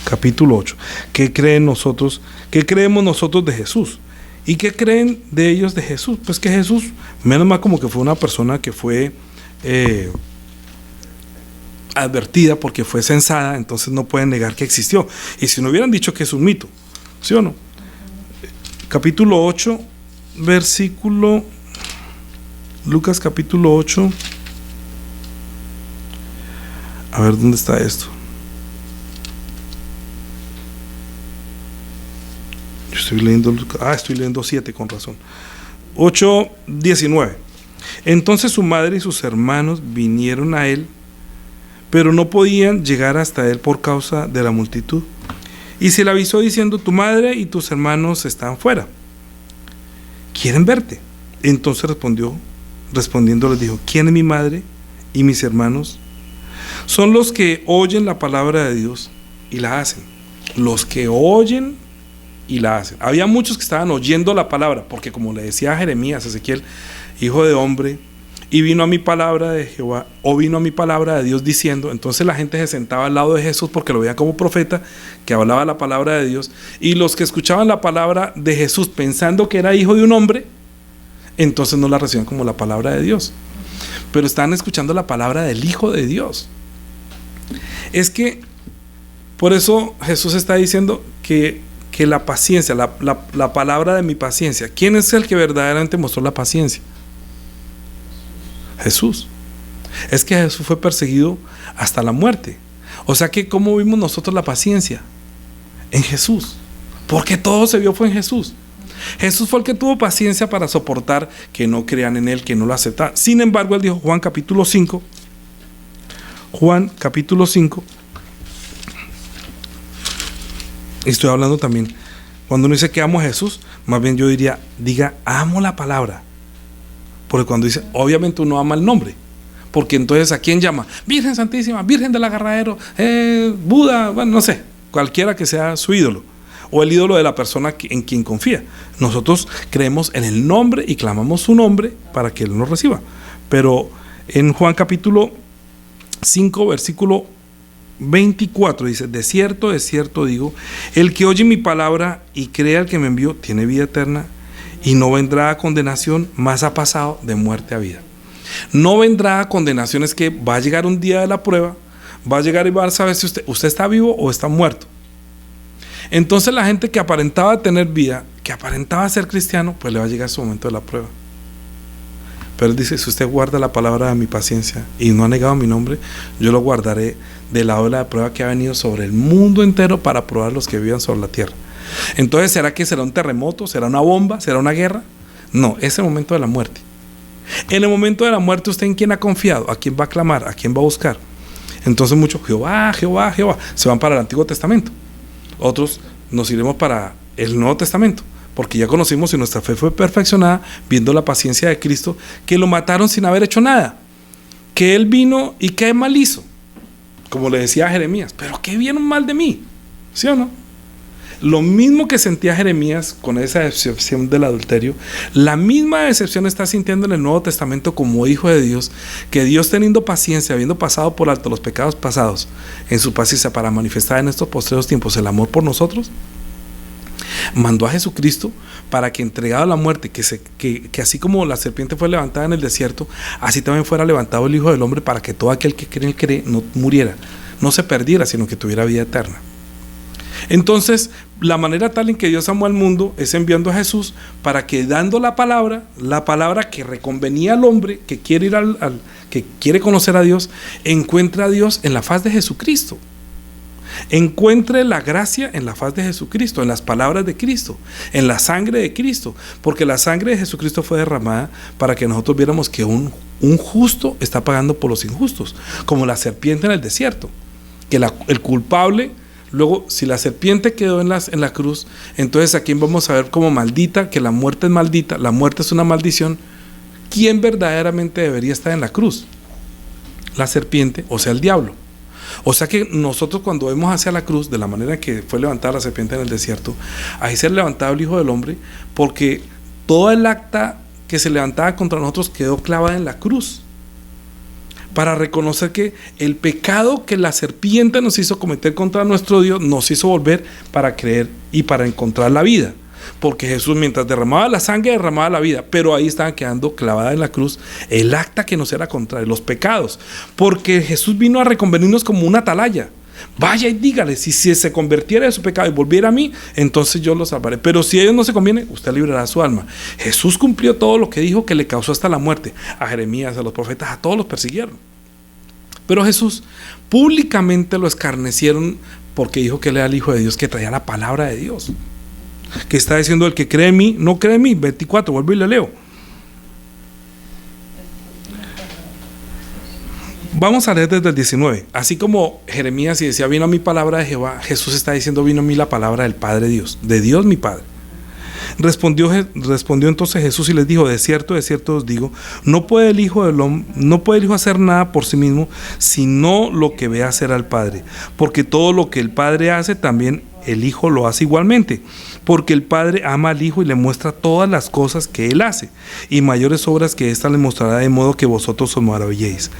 capítulo 8. ¿Qué creemos nosotros de Jesús? ¿Y qué creen de ellos de Jesús? Pues que Jesús, menos mal como que fue una persona que fue advertida, porque fue censada, entonces no pueden negar que existió. Y si no hubieran dicho que es un mito, ¿sí o no? Capítulo 8, versículo, Lucas capítulo 8, a ver dónde está esto. Yo estoy leyendo 7, con razón. 8:19. Entonces su madre y sus hermanos vinieron a él, pero no podían llegar hasta él por causa de la multitud. Y se le avisó diciendo: tu madre y tus hermanos están fuera, quieren verte. Entonces respondiendo les dijo: ¿quién es mi madre y mis hermanos? Son los que oyen la palabra de Dios y la hacen. Los que oyen y la hacen. Había muchos que estaban oyendo la palabra, porque como le decía Jeremías, Ezequiel, hijo de hombre, y vino a mi palabra de Jehová, o vino a mi palabra de Dios diciendo. Entonces la gente se sentaba al lado de Jesús porque lo veía como profeta que hablaba la palabra de Dios, y los que escuchaban la palabra de Jesús pensando que era hijo de un hombre, entonces no la recibían como la palabra de Dios, pero estaban escuchando la palabra del Hijo de Dios. Es que por eso Jesús está diciendo que la paciencia, la palabra de mi paciencia. ¿Quién es el que verdaderamente mostró la paciencia? Jesús. Es que Jesús fue perseguido hasta la muerte. O sea que ¿cómo vimos nosotros la paciencia? En Jesús. Porque todo se vio fue en Jesús. Jesús fue el que tuvo paciencia para soportar que no crean en él, que no lo aceptaran. Sin embargo, él dijo, Juan capítulo 5, estoy hablando también, cuando uno dice que amo a Jesús, más bien yo diga amo la palabra. Porque cuando dice, obviamente uno ama el nombre, porque entonces ¿a quién llama? Virgen Santísima, Virgen del Agarradero, Buda, bueno, no sé, cualquiera que sea su ídolo, o el ídolo de la persona en quien confía. Nosotros creemos en el nombre y clamamos su nombre para que Él nos reciba. Pero en Juan capítulo 5, versículo 24 dice: de cierto digo, el que oye mi palabra y cree al que me envió tiene vida eterna, y no vendrá a condenación, mas ha pasado de muerte a vida. No vendrá a condenación, es que va a llegar un día de la prueba, va a llegar y va a saber si usted está vivo o está muerto. Entonces la gente que aparentaba tener vida, que aparentaba ser cristiano, pues le va a llegar su momento de la prueba. Pero él dice: si usted guarda la palabra de mi paciencia y no ha negado mi nombre, yo lo guardaré del lado de la prueba que ha venido sobre el mundo entero para probar los que vivan sobre la tierra. Entonces, ¿será que será un terremoto? ¿Será una bomba? ¿Será una guerra? No, es el momento de la muerte. En el momento de la muerte, ¿usted en quién ha confiado? ¿A quién va a clamar? ¿A quién va a buscar? Entonces muchos, Jehová, Jehová, Jehová, se van para el Antiguo Testamento. Otros nos iremos para el Nuevo Testamento, porque ya conocimos y nuestra fe fue perfeccionada viendo la paciencia de Cristo, que lo mataron sin haber hecho nada, que Él vino y qué mal hizo, como le decía a Jeremías, pero qué vieron mal de mí, ¿sí o no? Lo mismo que sentía Jeremías con esa decepción del adulterio, la misma decepción está sintiendo en el Nuevo Testamento como hijo de Dios, que Dios, teniendo paciencia, habiendo pasado por alto los pecados pasados, en su paciencia para manifestar en estos postreros tiempos el amor por nosotros, mandó a Jesucristo para que, entregado a la muerte, que así como la serpiente fue levantada en el desierto, así también fuera levantado el Hijo del Hombre, para que todo aquel que cree no muriera, no se perdiera, sino que tuviera vida eterna. Entonces, la manera tal en que Dios amó al mundo es enviando a Jesús para que, dando la palabra que reconvenía al hombre que quiere ir que quiere conocer a Dios, encuentre a Dios en la faz de Jesucristo. Encuentre la gracia en la faz de Jesucristo, en las palabras de Cristo, en la sangre de Cristo, porque la sangre de Jesucristo fue derramada para que nosotros viéramos que un justo está pagando por los injustos, como la serpiente en el desierto, que el culpable. Luego, si la serpiente quedó en la cruz, entonces ¿a quién vamos a ver como maldita? Que la muerte es maldita, la muerte es una maldición. ¿Quién verdaderamente debería estar en la cruz? La serpiente, o sea, el diablo. O sea que nosotros, cuando vemos hacia la cruz, de la manera que fue levantada la serpiente en el desierto, ahí se ha levantado el Hijo del Hombre, porque todo el acta que se levantaba contra nosotros quedó clavada en la cruz, para reconocer que el pecado que la serpiente nos hizo cometer contra nuestro Dios nos hizo volver para creer y para encontrar la vida. Porque Jesús, mientras derramaba la sangre, derramaba la vida, pero ahí estaban quedando clavada en la cruz el acta que nos era contrario, los pecados. Porque Jesús vino a reconvenirnos como una atalaya. Vaya y dígale, si se convirtiera de su pecado y volviera a mí, entonces yo lo salvaré. Pero si a ellos no se conviene, usted librará su alma. Jesús cumplió todo lo que dijo, que le causó hasta la muerte. A Jeremías, a los profetas, a todos los persiguieron. Pero Jesús públicamente lo escarnecieron porque dijo que él era el Hijo de Dios, que traía la palabra de Dios. Que está diciendo: el que cree en mí, no cree en mí. 24, vuelvo y le leo. Vamos a leer desde el 19. Así como Jeremías y decía: vino a mí palabra de Jehová, Jesús está diciendo: vino a mí la palabra del Padre Dios, de Dios mi Padre. Respondió entonces Jesús y les dijo: de cierto os digo, no puede el Hijo hacer nada por sí mismo, sino lo que ve hacer al Padre. Porque todo lo que el Padre hace, también el Hijo lo hace igualmente. Porque el Padre ama al Hijo y le muestra todas las cosas que Él hace, y mayores obras que ésta le mostrará, de modo que vosotros os maravilléis.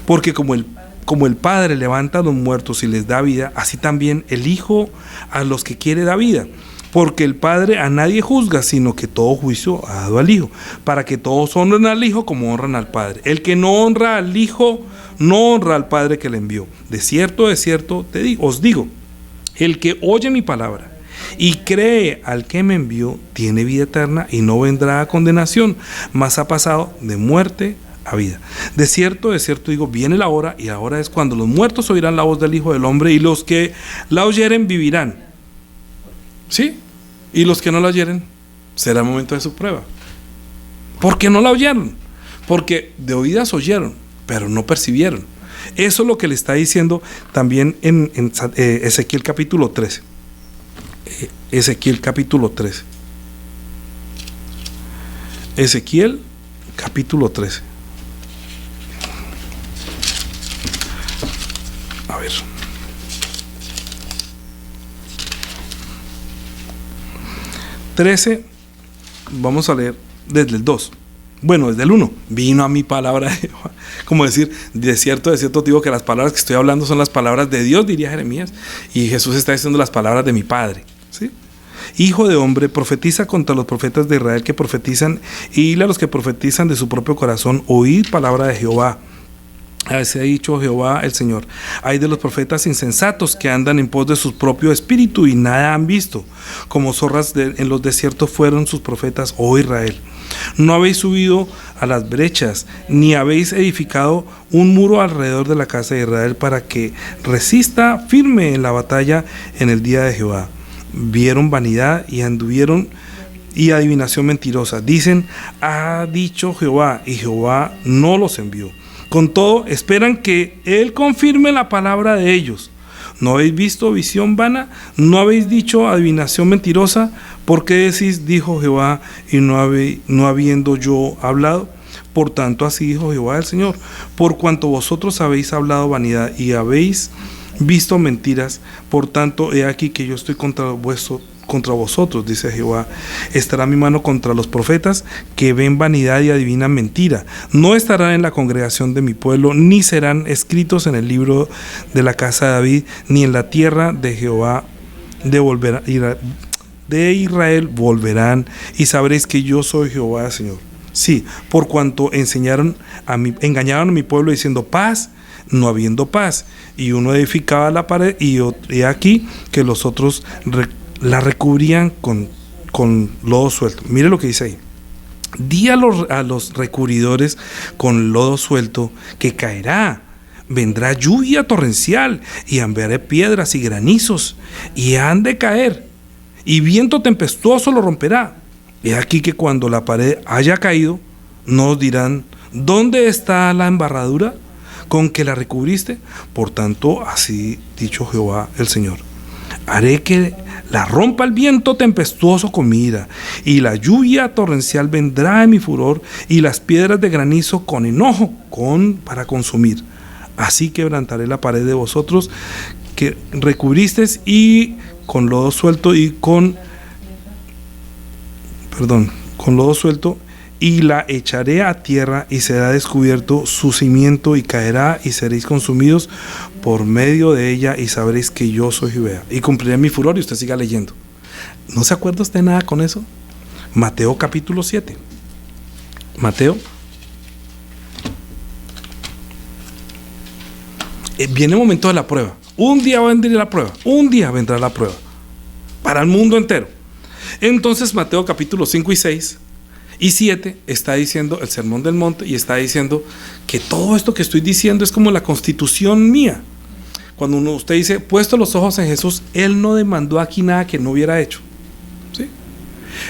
Porque como el Padre levanta a los muertos y les da vida, así también el Hijo a los que quiere da vida. Porque el Padre a nadie juzga, sino que todo juicio ha dado al Hijo, para que todos honren al Hijo como honran al Padre. El que no honra al Hijo, no honra al Padre que le envió. De cierto os digo, el que oye mi palabra y cree al que me envió, tiene vida eterna y no vendrá a condenación, mas ha pasado de muerte a vida. De cierto digo, viene la hora, y ahora es cuando los muertos oirán la voz del Hijo del Hombre, y los que la oyeren vivirán. ¿Sí? Y los que no la oyeren, será el momento de su prueba. ¿Por qué no la oyeron? Porque de oídas oyeron, pero no percibieron. Eso es lo que le está diciendo también en Ezequiel capítulo 13. Ezequiel capítulo 13. Ezequiel capítulo 13. A ver. Vamos a leer desde el 2. Bueno, desde el 1. Vino a mi palabra de Jehová. Como decir, de cierto digo que las palabras que estoy hablando son las palabras de Dios, diría Jeremías. Y Jesús está diciendo las palabras de mi Padre. ¿Sí? Hijo de hombre, profetiza contra los profetas de Israel que profetizan, y dile a los que profetizan de su propio corazón: oíd palabra de Jehová. Así ha dicho Jehová el Señor: hay de los profetas insensatos que andan en pos de su propio espíritu y nada han visto. Como zorras en los desiertos fueron sus profetas, oh Israel. No habéis subido a las brechas, ni habéis edificado un muro alrededor de la casa de Israel, para que resista firme en la batalla en el día de Jehová. vieron vanidad y anduvieron y adivinación mentirosa. Dicen, ha dicho Jehová, y Jehová no los envió. Con todo, esperan que Él confirme la palabra de ellos. ¿No habéis visto visión vana? ¿No habéis dicho adivinación mentirosa? ¿Por qué decís, dijo Jehová, y no habiendo yo hablado? Por tanto, así dijo Jehová el Señor: por cuanto vosotros habéis hablado vanidad y habéis visto mentiras, por tanto, he aquí que yo estoy contra vosotros, dice Jehová. Estará mi mano contra los profetas que ven vanidad y adivinan mentira. No estarán en la congregación de mi pueblo, ni serán escritos en el libro de la casa de David, ni en la tierra de Jehová de Israel volverán, y sabréis que yo soy Jehová, Señor. Sí, por cuanto engañaron a mi pueblo diciendo paz, no habiendo paz, y uno edificaba la pared, y aquí que los otros la recubrían con lodo suelto. Mire lo que dice ahí: di a los recubridores con lodo suelto que caerá, vendrá lluvia torrencial, y enviaré piedras y granizos, y han de caer, y viento tempestuoso lo romperá. He aquí que cuando la pared haya caído, nos dirán, ¿dónde está la embarradura con que la recubriste? Por tanto, así dicho Jehová el Señor: haré que la rompa el viento tempestuoso con mi ira, y la lluvia torrencial vendrá en mi furor, y las piedras de granizo con enojo para consumir. Así quebrantaré la pared de vosotros que recubristeis, y con lodo suelto con lodo suelto, y la echaré a tierra, y será descubierto su cimiento, y caerá, y seréis consumidos por medio de ella, y sabréis que yo soy Jehová, y cumpliré mi furor. Y usted siga leyendo. ¿No se acuerda usted nada con eso? Mateo capítulo 7. Mateo. Viene el momento de la prueba. Un día vendrá la prueba. Un día vendrá la prueba. Para el mundo entero. Entonces Mateo capítulo 5 y 6 y 7 está diciendo el sermón del monte, y está diciendo que todo esto que estoy diciendo es como la constitución mía. Cuando usted dice, puesto los ojos en Jesús, Él no demandó aquí nada que no hubiera hecho. ¿Sí?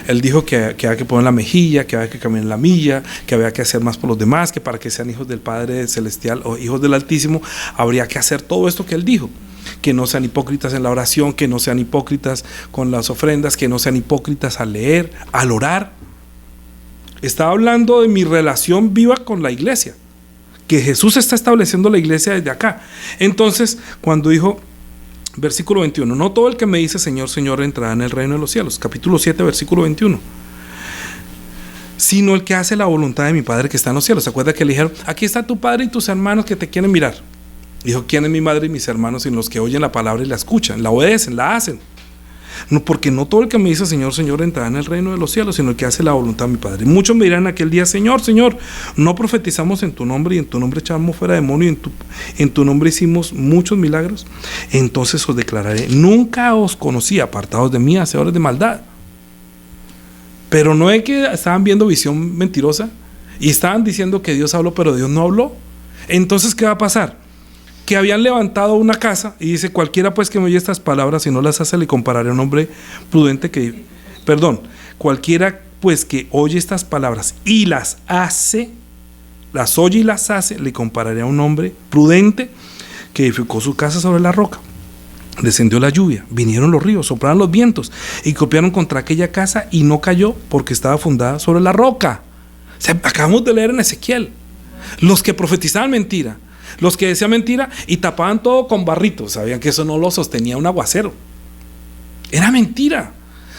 Él dijo que había que poner la mejilla, que había que caminar la milla, que había que hacer más por los demás, que para que sean hijos del Padre Celestial o hijos del Altísimo, habría que hacer todo esto que Él dijo. Que no sean hipócritas en la oración, que no sean hipócritas con las ofrendas, que no sean hipócritas al leer, al orar. Estaba hablando de mi relación viva con la iglesia, que Jesús está estableciendo la iglesia desde acá. Entonces, cuando dijo, versículo 21, no todo el que me dice Señor, Señor entrará en el reino de los cielos. Capítulo 7, versículo 21. Sino el que hace la voluntad de mi Padre que está en los cielos. ¿Se acuerda que le dijeron, aquí está tu Padre y tus hermanos que te quieren mirar? Dijo, ¿quién es mi madre y mis hermanos? Sino los que oyen la palabra y la escuchan, la obedecen, la hacen. No, porque no todo el que me dice Señor, Señor entrará en el reino de los cielos, sino el que hace la voluntad de mi Padre. Muchos me dirán aquel día, Señor, Señor, no profetizamos en tu nombre, y en tu nombre echamos fuera demonios, y en tu nombre hicimos muchos milagros. Entonces os declararé, nunca os conocí, apartados de mí, hacedores de maldad. Pero no es que estaban viendo visión mentirosa y estaban diciendo que Dios habló, pero Dios no habló. Entonces, ¿qué va a pasar? Que habían levantado una casa, y dice, cualquiera pues que me oye estas palabras y no las hace, le compararé a un hombre prudente cualquiera pues que oye estas palabras y las hace, las oye y las hace, le compararé a un hombre prudente que edificó su casa sobre la roca. Descendió la lluvia, vinieron los ríos, soplaron los vientos y golpearon contra aquella casa, y no cayó porque estaba fundada sobre la roca. O sea, acabamos de leer en Ezequiel, los que profetizaban mentira, los que decían mentira y tapaban todo con barritos, sabían que eso no lo sostenía un aguacero. Era mentira.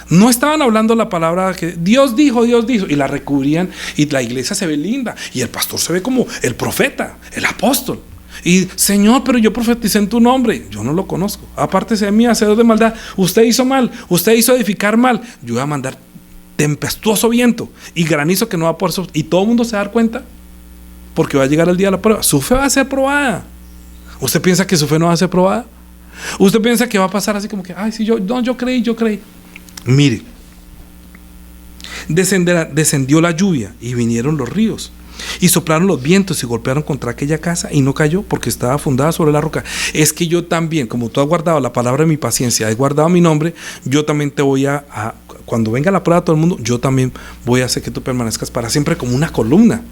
No estaban hablando la palabra que Dios dijo, y la recubrían, y la iglesia se ve linda, y el pastor se ve como el profeta, el apóstol. Y Señor, pero yo profeticé en tu nombre. Yo no lo conozco. Apártese de mí, hacedor de maldad. Usted hizo mal, usted hizo edificar mal. Yo voy a mandar tempestuoso viento y granizo que no va a poder y todo el mundo se va a dar cuenta, porque va a llegar el día de la prueba. Su fe va a ser probada. ¿Usted piensa que su fe no va a ser probada? ¿Usted piensa que va a pasar así como que, ay, sí, yo creí? Mire, descendió la lluvia y vinieron los ríos Y soplaron los vientos y golpearon contra aquella casa y no cayó porque estaba fundada sobre la roca. Es que yo también, como tú has guardado la palabra de mi paciencia, has guardado mi nombre, yo también te voy cuando venga la prueba de todo el mundo, yo también voy a hacer que tú permanezcas para siempre como una columna.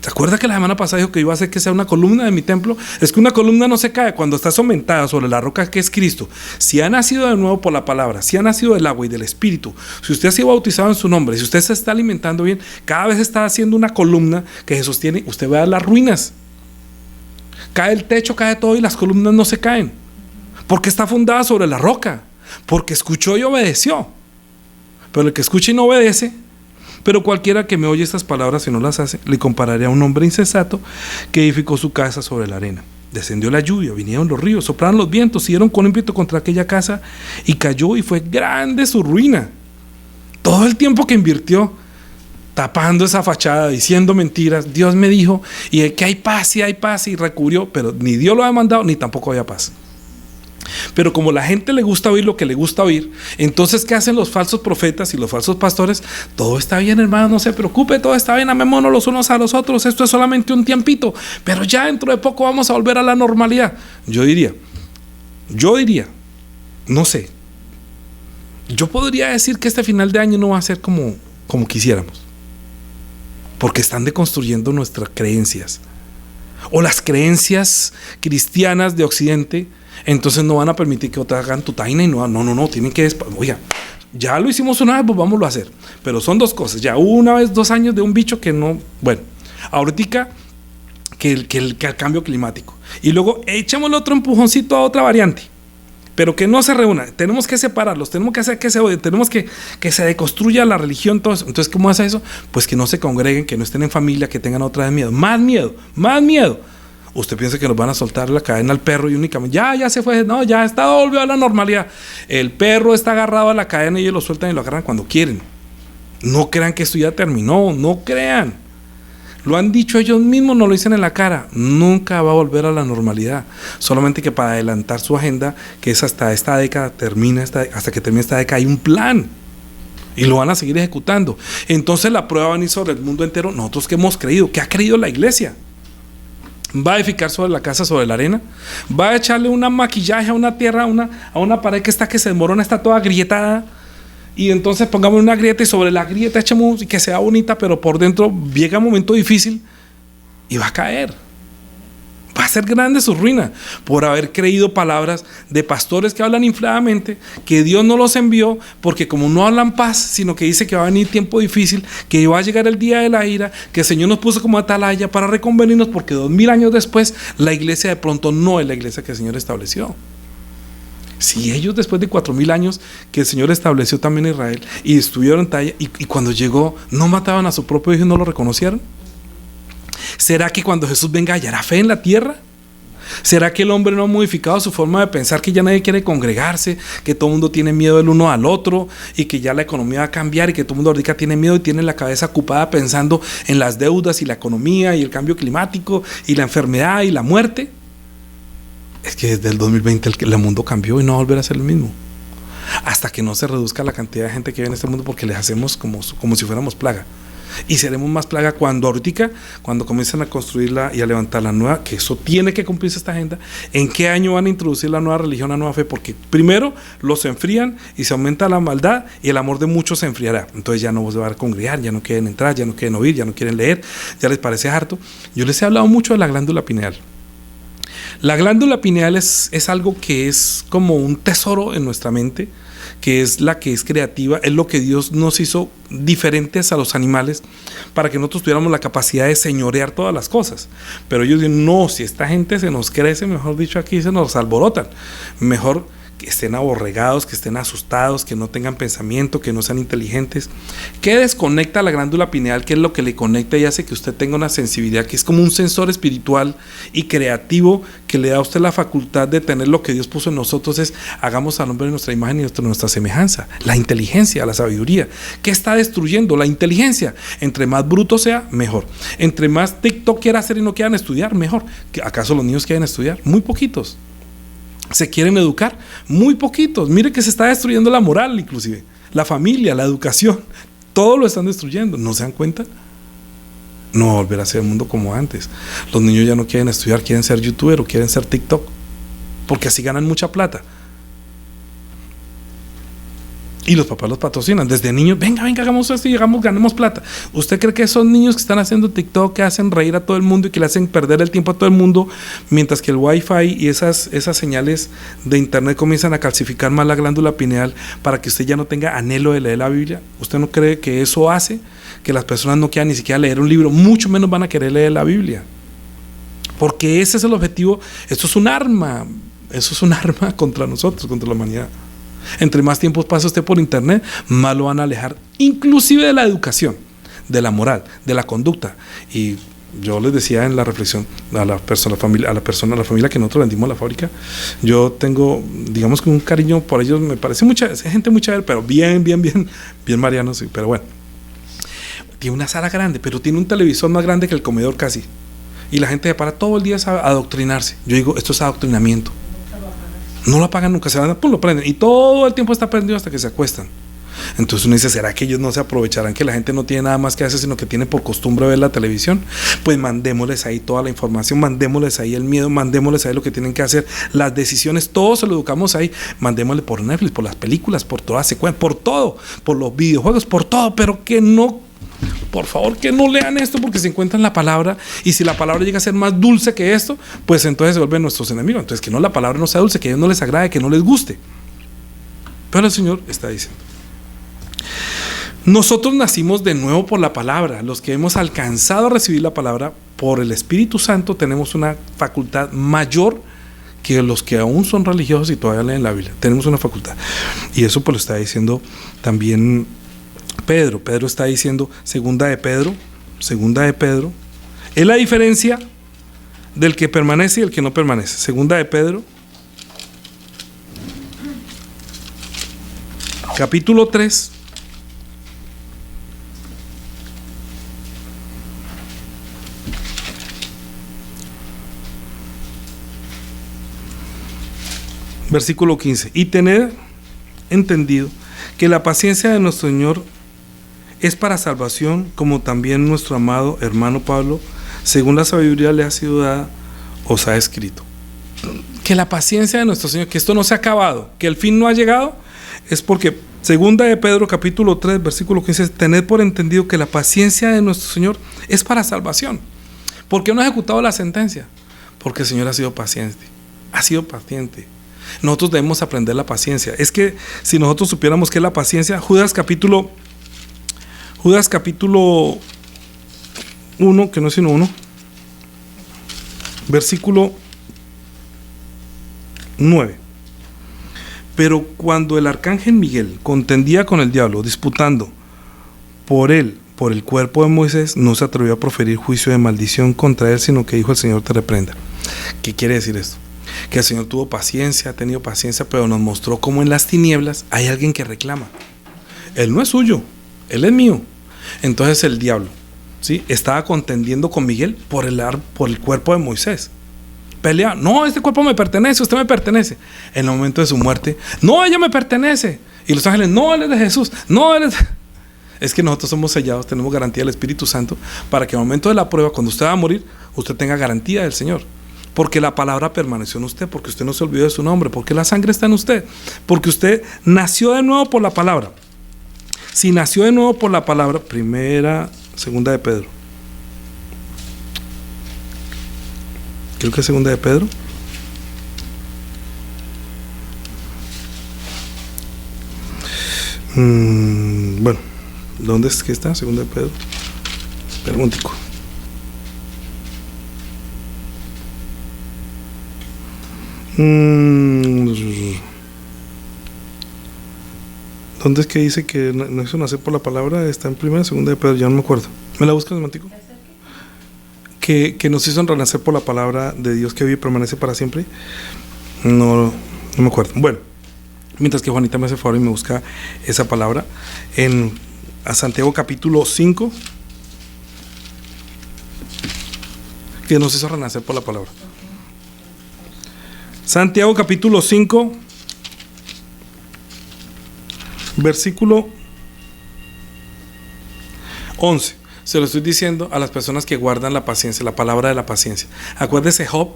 ¿Te acuerdas que la semana pasada dijo que iba a hacer que sea una columna de mi templo? Es que una columna no se cae cuando está cimentada sobre la roca que es Cristo. Si ha nacido de nuevo por la palabra, si ha nacido del agua y del Espíritu, si usted ha sido bautizado en su nombre, si usted se está alimentando bien, cada vez está haciendo una columna que se sostiene, usted va a las ruinas. Cae el techo, cae todo y las columnas no se caen. Porque está fundada sobre la roca. Porque escuchó y obedeció. Pero el que escucha y no obedece, pero cualquiera que me oye estas palabras y no las hace, le compararé a un hombre insensato que edificó su casa sobre la arena. Descendió la lluvia, vinieron los ríos, soplaron los vientos, dieron con ímpetu contra aquella casa y cayó, y fue grande su ruina. Todo el tiempo que invirtió tapando esa fachada, diciendo mentiras, Dios me dijo y que hay paz y recubrió, pero ni Dios lo ha mandado ni tampoco había paz. Pero como a la gente le gusta oír lo que le gusta oír, entonces ¿qué hacen los falsos profetas y los falsos pastores? Todo está bien, hermano, no se preocupe, todo está bien, amémonos los unos a los otros, esto es solamente un tiempito, pero ya dentro de poco vamos a volver a la normalidad. Yo diría, no sé, yo podría decir que este final de año no va a ser como quisiéramos, porque están deconstruyendo nuestras creencias, o las creencias cristianas de Occidente. Entonces no van a permitir que otras hagan tu taina y no, tienen que, oiga, ya lo hicimos una vez, pues vámonos a hacer. Pero son dos cosas, ya una vez 2 años de un bicho que no, bueno, ahorita que el cambio climático. Y luego echémosle otro empujoncito a otra variante, pero que no se reúna, tenemos que separarlos, tenemos que hacer que se odien, tenemos que se deconstruya la religión, todo eso. Entonces, ¿cómo hace eso? Pues que no se congreguen, que no estén en familia, que tengan otra vez miedo. Más miedo. Usted piensa que nos van a soltar la cadena al perro y únicamente, ya se fue, no, ya volvió a la normalidad. El perro está agarrado a la cadena y ellos lo sueltan y lo agarran cuando quieren. No crean que esto ya terminó, no crean. Lo han dicho ellos mismos, no lo dicen en la cara. Nunca va a volver a la normalidad. Solamente que para adelantar su agenda, que es hasta esta década, hasta que termine esta década, hay un plan. Y lo van a seguir ejecutando. Entonces la prueba va a venir sobre el mundo entero. Nosotros que hemos creído, ¿qué ha creído la iglesia? Va a edificar sobre la casa, sobre la arena. Va a echarle un maquillaje a una tierra, a una pared que se desmorona, está toda agrietada. Y entonces pongamos una grieta y sobre la grieta echemos y que sea bonita, pero por dentro llega un momento difícil y va a caer. Va a ser grande su ruina por haber creído palabras de pastores que hablan infladamente, que Dios no los envió, porque como no hablan paz, sino que dice que va a venir tiempo difícil, que va a llegar el día de la ira, que el Señor nos puso como atalaya para reconvenirnos, porque 2000 años después la iglesia de pronto no es la iglesia que el Señor estableció. Si ellos después de 4000 años que el Señor estableció también Israel y estuvieron talla, y cuando llegó no mataban a su propio hijo y no lo reconocieron. ¿Será que cuando Jesús venga hallará fe en la tierra? ¿Será que el hombre no ha modificado su forma de pensar, que ya nadie quiere congregarse, que todo el mundo tiene miedo el uno al otro y que ya la economía va a cambiar y que todo el mundo ahorita tiene miedo y tiene la cabeza ocupada pensando en las deudas y la economía y el cambio climático y la enfermedad y la muerte? Es que desde el 2020 el mundo cambió y no va a volver a ser el mismo. Hasta que no se reduzca la cantidad de gente que vive en este mundo, porque les hacemos como si fuéramos plaga. Y seremos más plaga cuando comiencen a construirla y a levantar la nueva, que eso tiene que cumplirse esta agenda. ¿En qué año van a introducir la nueva religión, la nueva fe? Porque primero los enfrían y se aumenta la maldad y el amor de muchos se enfriará. Entonces ya no se van a congregar, ya no quieren entrar, ya no quieren oír, ya no quieren leer, ya les parece harto. Yo les he hablado mucho de la glándula pineal. La glándula pineal es algo que es como un tesoro en nuestra mente, que es la que es creativa, es lo que Dios nos hizo diferentes a los animales para que nosotros tuviéramos la capacidad de señorear todas las cosas. Pero ellos dicen, no, si esta gente se nos crece, mejor dicho, aquí se nos alborotan. Mejor que estén aborregados, que estén asustados, que no tengan pensamiento, que no sean inteligentes. ¿Qué desconecta la glándula pineal? ¿Qué es lo que le conecta y hace que usted tenga una sensibilidad que es como un sensor espiritual y creativo que le da a usted la facultad de tener lo que Dios puso en nosotros? Es hagamos al hombre de nuestra imagen y nuestra semejanza. La inteligencia, la sabiduría. ¿Qué está destruyendo? La inteligencia. Entre más bruto sea, mejor. Entre más TikTok quiera hacer y no quieran estudiar, mejor. ¿Acaso los niños quieren estudiar? Muy poquitos. ¿Se quieren educar? Muy poquitos. Mire que se está destruyendo la moral, inclusive la familia, la educación, todo lo están destruyendo. ¿No se dan cuenta? No va a volver a ser el mundo como antes. Los niños ya no quieren estudiar, quieren ser youtuber o quieren ser TikTok, porque así ganan mucha plata. Y los papás los patrocinan desde niños. Venga, hagamos esto y ganemos plata. ¿Usted cree que esos niños que están haciendo TikTok, que hacen reír a todo el mundo y que le hacen perder el tiempo a todo el mundo, mientras que el Wi-Fi y esas señales de internet comienzan a calcificar más la glándula pineal para que usted ya no tenga anhelo de leer la Biblia? ¿Usted no cree que eso hace que las personas no quieran ni siquiera leer un libro? Mucho menos van a querer leer la Biblia. Porque ese es el objetivo. Esto es un arma. Eso es un arma contra nosotros, contra la humanidad. Entre más tiempo pase usted por internet, más lo van a alejar, inclusive de la educación, de la moral, de la conducta. Y yo les decía en la reflexión a la familia que nosotros vendimos la fábrica, yo tengo, digamos que un cariño por ellos, me parece gente muy chévere, pero bien mariano, sí, pero bueno. Tiene una sala grande, pero tiene un televisor más grande que el comedor casi. Y la gente se para todo el día a adoctrinarse. Yo digo, esto es adoctrinamiento. No lo apagan nunca, se van, pum, lo prenden y todo el tiempo está prendido hasta que se acuestan. Entonces uno dice, ¿será que ellos no se aprovecharán que la gente no tiene nada más que hacer sino que tiene por costumbre ver la televisión? Pues mandémosles ahí toda la información, mandémosles ahí el miedo, mandémosles ahí lo que tienen que hacer, las decisiones, todo se lo educamos ahí, mandémosle por Netflix, por las películas, por toda secuencia, por todo, por los videojuegos, por todo, pero que no, por favor, que no lean esto porque se encuentran la palabra, y si la palabra llega a ser más dulce que esto, pues entonces se vuelven nuestros enemigos. Entonces que no, la palabra no sea dulce, que a ellos no les agrade, que no les guste. Pero el Señor está diciendo, nosotros nacimos de nuevo por la palabra. Los que hemos alcanzado a recibir la palabra por el Espíritu Santo tenemos una facultad mayor que los que aún son religiosos y todavía leen la Biblia. Tenemos una facultad, y eso pues lo está diciendo también Pedro está diciendo, segunda de Pedro, es la diferencia del que permanece y el que no permanece. Segunda de Pedro, capítulo 3, versículo 15, y tened entendido que la paciencia de nuestro Señor es para salvación, como también nuestro amado hermano Pablo, según la sabiduría le ha sido dada, os ha escrito. Que la paciencia de nuestro Señor, que esto no se ha acabado, que el fin no ha llegado, es porque, segunda de Pedro, capítulo 3, versículo 15, tened por entendido que la paciencia de nuestro Señor es para salvación. ¿Por qué no ha ejecutado la sentencia? Porque el Señor ha sido paciente, Nosotros debemos aprender la paciencia. Es que si nosotros supiéramos qué es la paciencia, Judas capítulo 1, que no es sino 1, versículo 9. Pero cuando el arcángel Miguel contendía con el diablo, disputando por el cuerpo de Moisés, no se atrevió a proferir juicio de maldición contra él, sino que dijo: el Señor te reprenda. ¿Qué quiere decir esto? Que el Señor tuvo paciencia, ha tenido paciencia, pero nos mostró cómo en las tinieblas hay alguien que reclama. Él no es suyo, él es mío. Entonces el diablo, ¿sí?, estaba contendiendo con Miguel por el cuerpo de Moisés. Pelea, no, este cuerpo me pertenece, usted me pertenece. En el momento de su muerte, no, ella me pertenece. Y los ángeles, no, él es de Jesús, no, él es... Es que nosotros somos sellados, tenemos garantía del Espíritu Santo, para que en el momento de la prueba, cuando usted va a morir, usted tenga garantía del Señor. Porque la palabra permaneció en usted, porque usted no se olvidó de su nombre, porque la sangre está en usted, porque usted nació de nuevo por la palabra. Si nació de nuevo por la palabra, segunda de Pedro. Creo que es segunda de Pedro. Bueno, ¿dónde es que está? Segunda de Pedro. Espera un momentico. ¿Dónde es que dice que no hizo nacer por la palabra? Está en primera, segunda de Pedro, ya no me acuerdo. ¿Me la buscas, un momentico? Que nos hizo renacer por la palabra de Dios que vive y permanece para siempre. No me acuerdo. Bueno, mientras que Juanita me hace favor y me busca esa palabra a Santiago capítulo 5, que nos hizo renacer por la palabra. Santiago capítulo 5, versículo 11. se lo estoy diciendo a las personas que guardan la paciencia, la palabra de la paciencia. Acuérdese Job,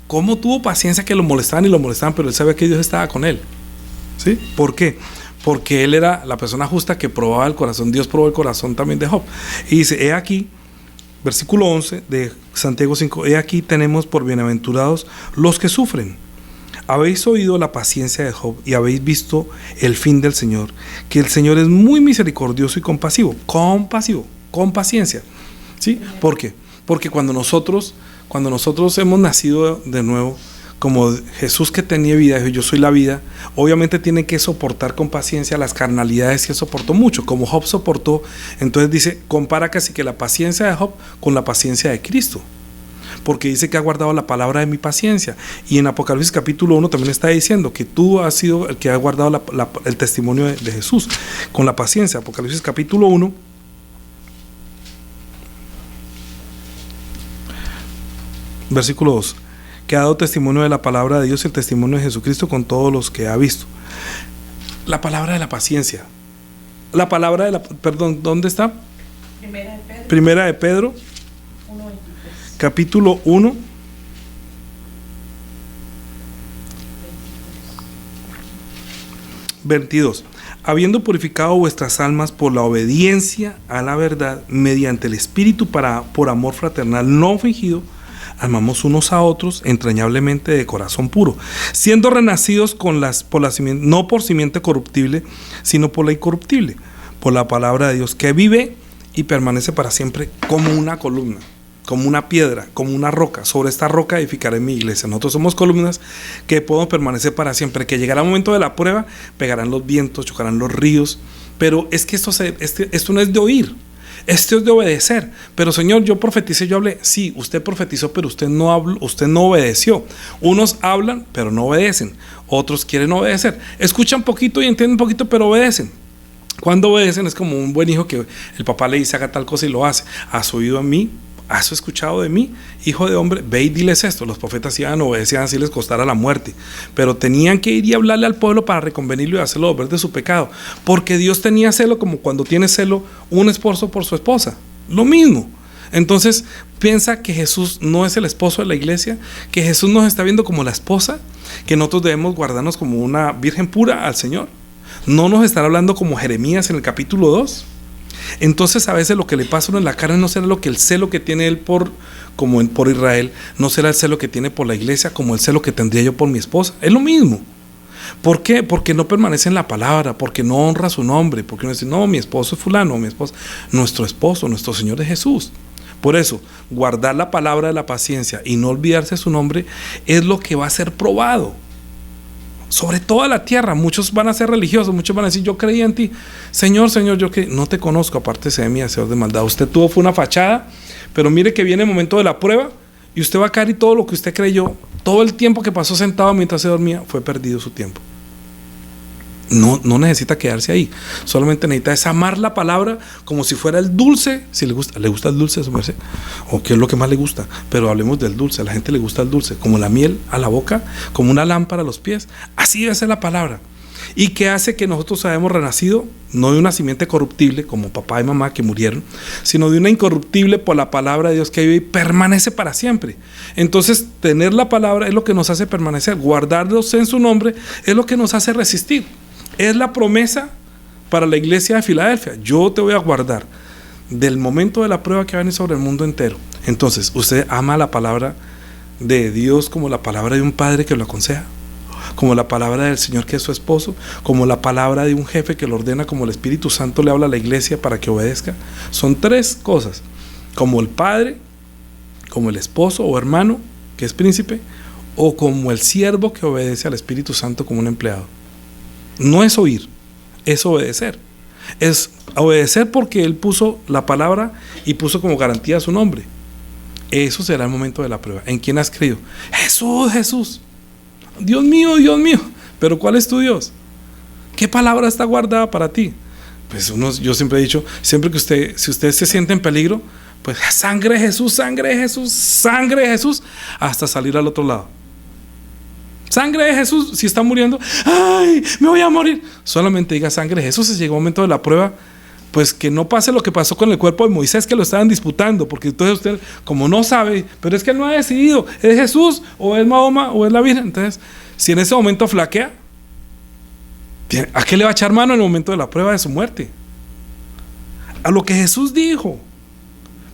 cómo tuvo paciencia que lo molestaban y lo molestaban, pero él sabía que Dios estaba con él. ¿Sí? ¿Por qué? Porque él era la persona justa que probaba el corazón. Dios probó el corazón también de Job. Y dice, he aquí, versículo 11 de Santiago 5, he aquí tenemos por bienaventurados los que sufren. Habéis oído la paciencia de Job y habéis visto el fin del Señor, que el Señor es muy misericordioso y compasivo, con paciencia. ¿Sí? ¿Por qué? Porque cuando nosotros hemos nacido de nuevo, como Jesús que tenía vida, dijo, yo soy la vida, obviamente tiene que soportar con paciencia las carnalidades que soportó mucho, como Job soportó. Entonces dice, compara casi que la paciencia de Job con la paciencia de Cristo, porque dice que ha guardado la palabra de mi paciencia. Y en Apocalipsis capítulo 1 también está diciendo que tú has sido el que ha guardado el testimonio de Jesús con la paciencia. Apocalipsis capítulo 1, versículo 2, que ha dado testimonio de la palabra de Dios y el testimonio de Jesucristo con todos los que ha visto. La palabra de la paciencia. La palabra de la... Perdón, ¿dónde está? Primera de Pedro. Capítulo 1. 22. Habiendo purificado vuestras almas por la obediencia a la verdad, mediante el Espíritu por amor fraternal no fingido, amamos unos a otros entrañablemente de corazón puro, siendo renacidos no por simiente corruptible, sino por la incorruptible, por la palabra de Dios, que vive y permanece para siempre, como una columna, como una piedra, como una roca. Sobre esta roca edificaré mi iglesia. Nosotros somos columnas que podemos permanecer para siempre, que llegará el momento de la prueba, pegarán los vientos, chocarán los ríos, pero es que esto no es de oír. Esto es de obedecer. Pero Señor, yo profeticé, yo hablé. Sí, usted profetizó, pero usted no habló, usted no obedeció. Unos hablan, pero no obedecen. Otros quieren obedecer. Escuchan poquito y entienden poquito, pero obedecen. Cuando obedecen es como un buen hijo que el papá le dice haga tal cosa y lo hace. ¿Has oído a mí? ¿Has escuchado de mí? Hijo de hombre, ve y diles esto. Los profetas iban, obedecían, así les costara la muerte, pero tenían que ir y hablarle al pueblo para reconvenirlo y hacerlo volver de su pecado, porque Dios tenía celo como cuando tiene celo un esposo por su esposa, lo mismo. Entonces piensa que Jesús no es el esposo de la iglesia, que Jesús nos está viendo como la esposa, que nosotros debemos guardarnos como una virgen pura al Señor. No nos estará hablando como Jeremías en el capítulo 2. Entonces a veces lo que le pasa a uno en la carne no será lo que el celo que tiene él por Israel, no será el celo que tiene por la iglesia como el celo que tendría yo por mi esposa. Es lo mismo. ¿Por qué? Porque no permanece en la palabra, porque no honra su nombre, porque no dice, no, mi esposo es fulano, mi esposa, nuestro esposo, nuestro Señor es Jesús. Por eso, guardar la palabra de la paciencia y no olvidarse su nombre es lo que va a ser probado. Sobre toda la tierra, muchos van a ser religiosos, muchos van a decir, yo creí en ti, Señor, yo creí, no te conozco, apártese de mí, hacedor de maldad. Usted fue una fachada, pero mire que viene el momento de la prueba y usted va a caer y todo lo que usted creyó, todo el tiempo que pasó sentado mientras se dormía, fue perdido su tiempo. No necesita quedarse ahí, solamente necesita es amar la palabra como si fuera el dulce. Si le gusta el dulce, su merced, o qué es lo que más le gusta, pero hablemos del dulce. A la gente le gusta el dulce, como la miel a la boca, como una lámpara a los pies. Así debe ser la palabra. ¿Y qué hace que nosotros hayamos renacido? No de una simiente corruptible como papá y mamá que murieron, sino de una incorruptible por la palabra de Dios que vive y permanece para siempre. Entonces tener la palabra es lo que nos hace permanecer, guardarlos en su nombre es lo que nos hace resistir. Es la promesa para la iglesia de Filadelfia. Yo te voy a guardar del momento de la prueba que viene sobre el mundo entero. Entonces, ¿usted ama la palabra de Dios como la palabra de un padre que lo aconseja? Como la palabra del Señor que es su esposo, como la palabra de un jefe que lo ordena, como el Espíritu Santo le habla a la iglesia para que obedezca? Son tres cosas: como el padre, como el esposo o hermano que es príncipe, o como el siervo que obedece al Espíritu Santo como un empleado. No es oír, es obedecer. Es obedecer porque Él puso la palabra y puso como garantía su nombre. Eso será el momento de la prueba. ¿En quién has creído? Jesús. Dios mío. Pero ¿cuál es tu Dios? ¿Qué palabra está guardada para ti? Pues yo siempre he dicho, siempre que si usted se siente en peligro, pues sangre de Jesús, hasta salir al otro lado. Sangre de Jesús. Si está muriendo, ¡ay, me voy a morir! Solamente diga sangre de Jesús. Si llega el momento de la prueba, pues que no pase lo que pasó con el cuerpo de Moisés, que lo estaban disputando, porque entonces usted, como no sabe, pero es que él no ha decidido, ¿es Jesús o es Mahoma o es la Virgen? Entonces, si en ese momento flaquea, ¿a qué le va a echar mano en el momento de la prueba de su muerte? A lo que Jesús dijo,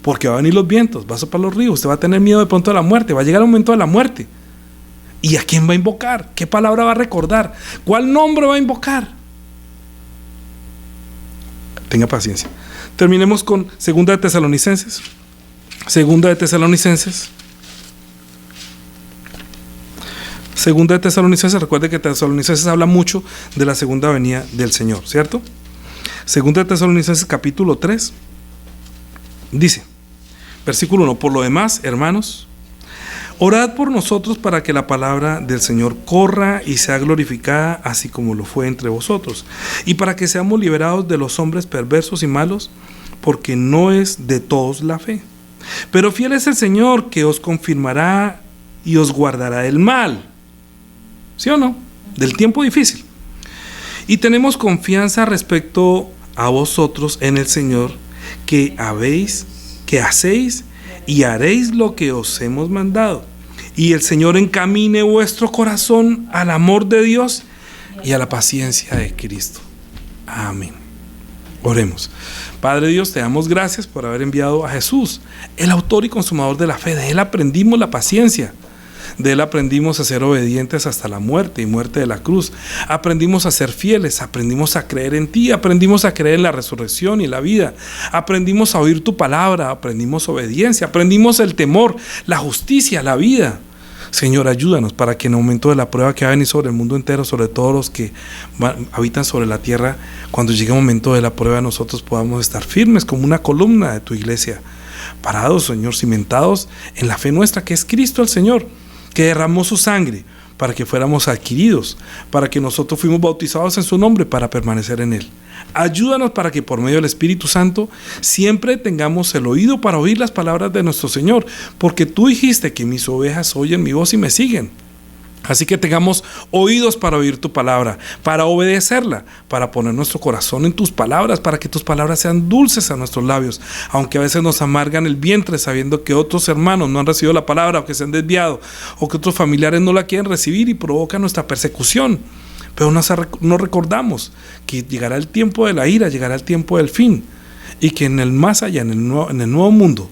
porque va a venir los vientos, va a soplar los ríos, usted va a tener miedo de pronto de la muerte, va a llegar el momento de la muerte. ¿Y a quién va a invocar? ¿Qué palabra va a recordar? ¿Cuál nombre va a invocar? Tenga paciencia. Terminemos con Segunda de Tesalonicenses. Segunda de Tesalonicenses. Segunda de Tesalonicenses, recuerde que Tesalonicenses habla mucho de la segunda venida del Señor, ¿cierto? Segunda de Tesalonicenses capítulo 3 dice, versículo 1: por lo demás, hermanos, orad por nosotros para que la palabra del Señor corra y sea glorificada, así como lo fue entre vosotros, y para que seamos liberados de los hombres perversos y malos, porque no es de todos la fe. Pero fiel es el Señor, que os confirmará y os guardará del mal. ¿Sí o no? Del tiempo difícil. Y tenemos confianza respecto a vosotros en el Señor, que hacéis y haréis lo que os hemos mandado. Y el Señor encamine vuestro corazón al amor de Dios y a la paciencia de Cristo. Amén. Oremos. Padre Dios, te damos gracias por haber enviado a Jesús, el autor y consumador de la fe. De Él aprendimos la paciencia. De Él aprendimos a ser obedientes hasta la muerte y muerte de la cruz. Aprendimos a ser fieles, aprendimos a creer en ti, aprendimos a creer en la resurrección y la vida. Aprendimos a oír tu palabra, aprendimos obediencia, aprendimos el temor, la justicia, la vida. Señor, ayúdanos para que en el momento de la prueba que va a venir sobre el mundo entero, sobre todos los que habitan sobre la tierra, cuando llegue el momento de la prueba, nosotros podamos estar firmes como una columna de tu iglesia, parados, Señor, cimentados en la fe nuestra, que es Cristo el Señor, que derramó su sangre para que fuéramos adquiridos, para que nosotros fuimos bautizados en su nombre para permanecer en Él. Ayúdanos para que por medio del Espíritu Santo siempre tengamos el oído para oír las palabras de nuestro Señor, porque tú dijiste que mis ovejas oyen mi voz y me siguen. Así que tengamos oídos para oír tu palabra, para obedecerla, para poner nuestro corazón en tus palabras, para que tus palabras sean dulces a nuestros labios, aunque a veces nos amargan el vientre sabiendo que otros hermanos no han recibido la palabra o que se han desviado, o que otros familiares no la quieren recibir y provoca nuestra persecución. Pero no recordamos que llegará el tiempo de la ira, llegará el tiempo del fin, y que en el más allá, en el nuevo mundo,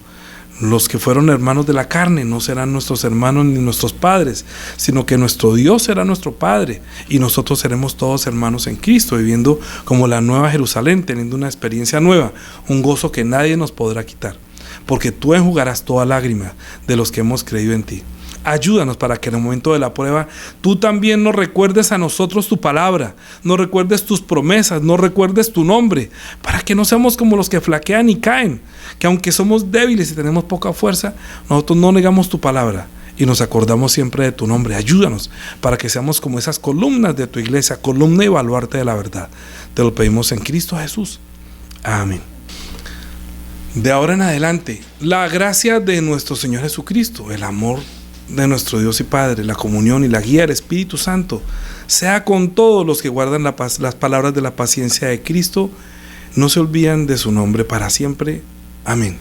los que fueron hermanos de la carne no serán nuestros hermanos ni nuestros padres, sino que nuestro Dios será nuestro Padre, y nosotros seremos todos hermanos en Cristo, viviendo como la nueva Jerusalén, teniendo una experiencia nueva, un gozo que nadie nos podrá quitar, porque tú enjugarás toda lágrima de los que hemos creído en ti. Ayúdanos para que en el momento de la prueba tú también nos recuerdes a nosotros tu palabra, nos recuerdes tus promesas, nos recuerdes tu nombre, para que no seamos como los que flaquean y caen, que aunque somos débiles y tenemos poca fuerza, nosotros no negamos tu palabra y nos acordamos siempre de tu nombre. Ayúdanos para que seamos como esas columnas de tu iglesia, columna y baluarte de la verdad. Te lo pedimos en Cristo Jesús. Amén. De ahora en adelante, la gracia de nuestro Señor Jesucristo, el amor de nuestro Dios y Padre, la comunión y la guía del Espíritu Santo sea con todos los que guardan las palabras de la paciencia de Cristo, no se olvidan de su nombre para siempre. Amén.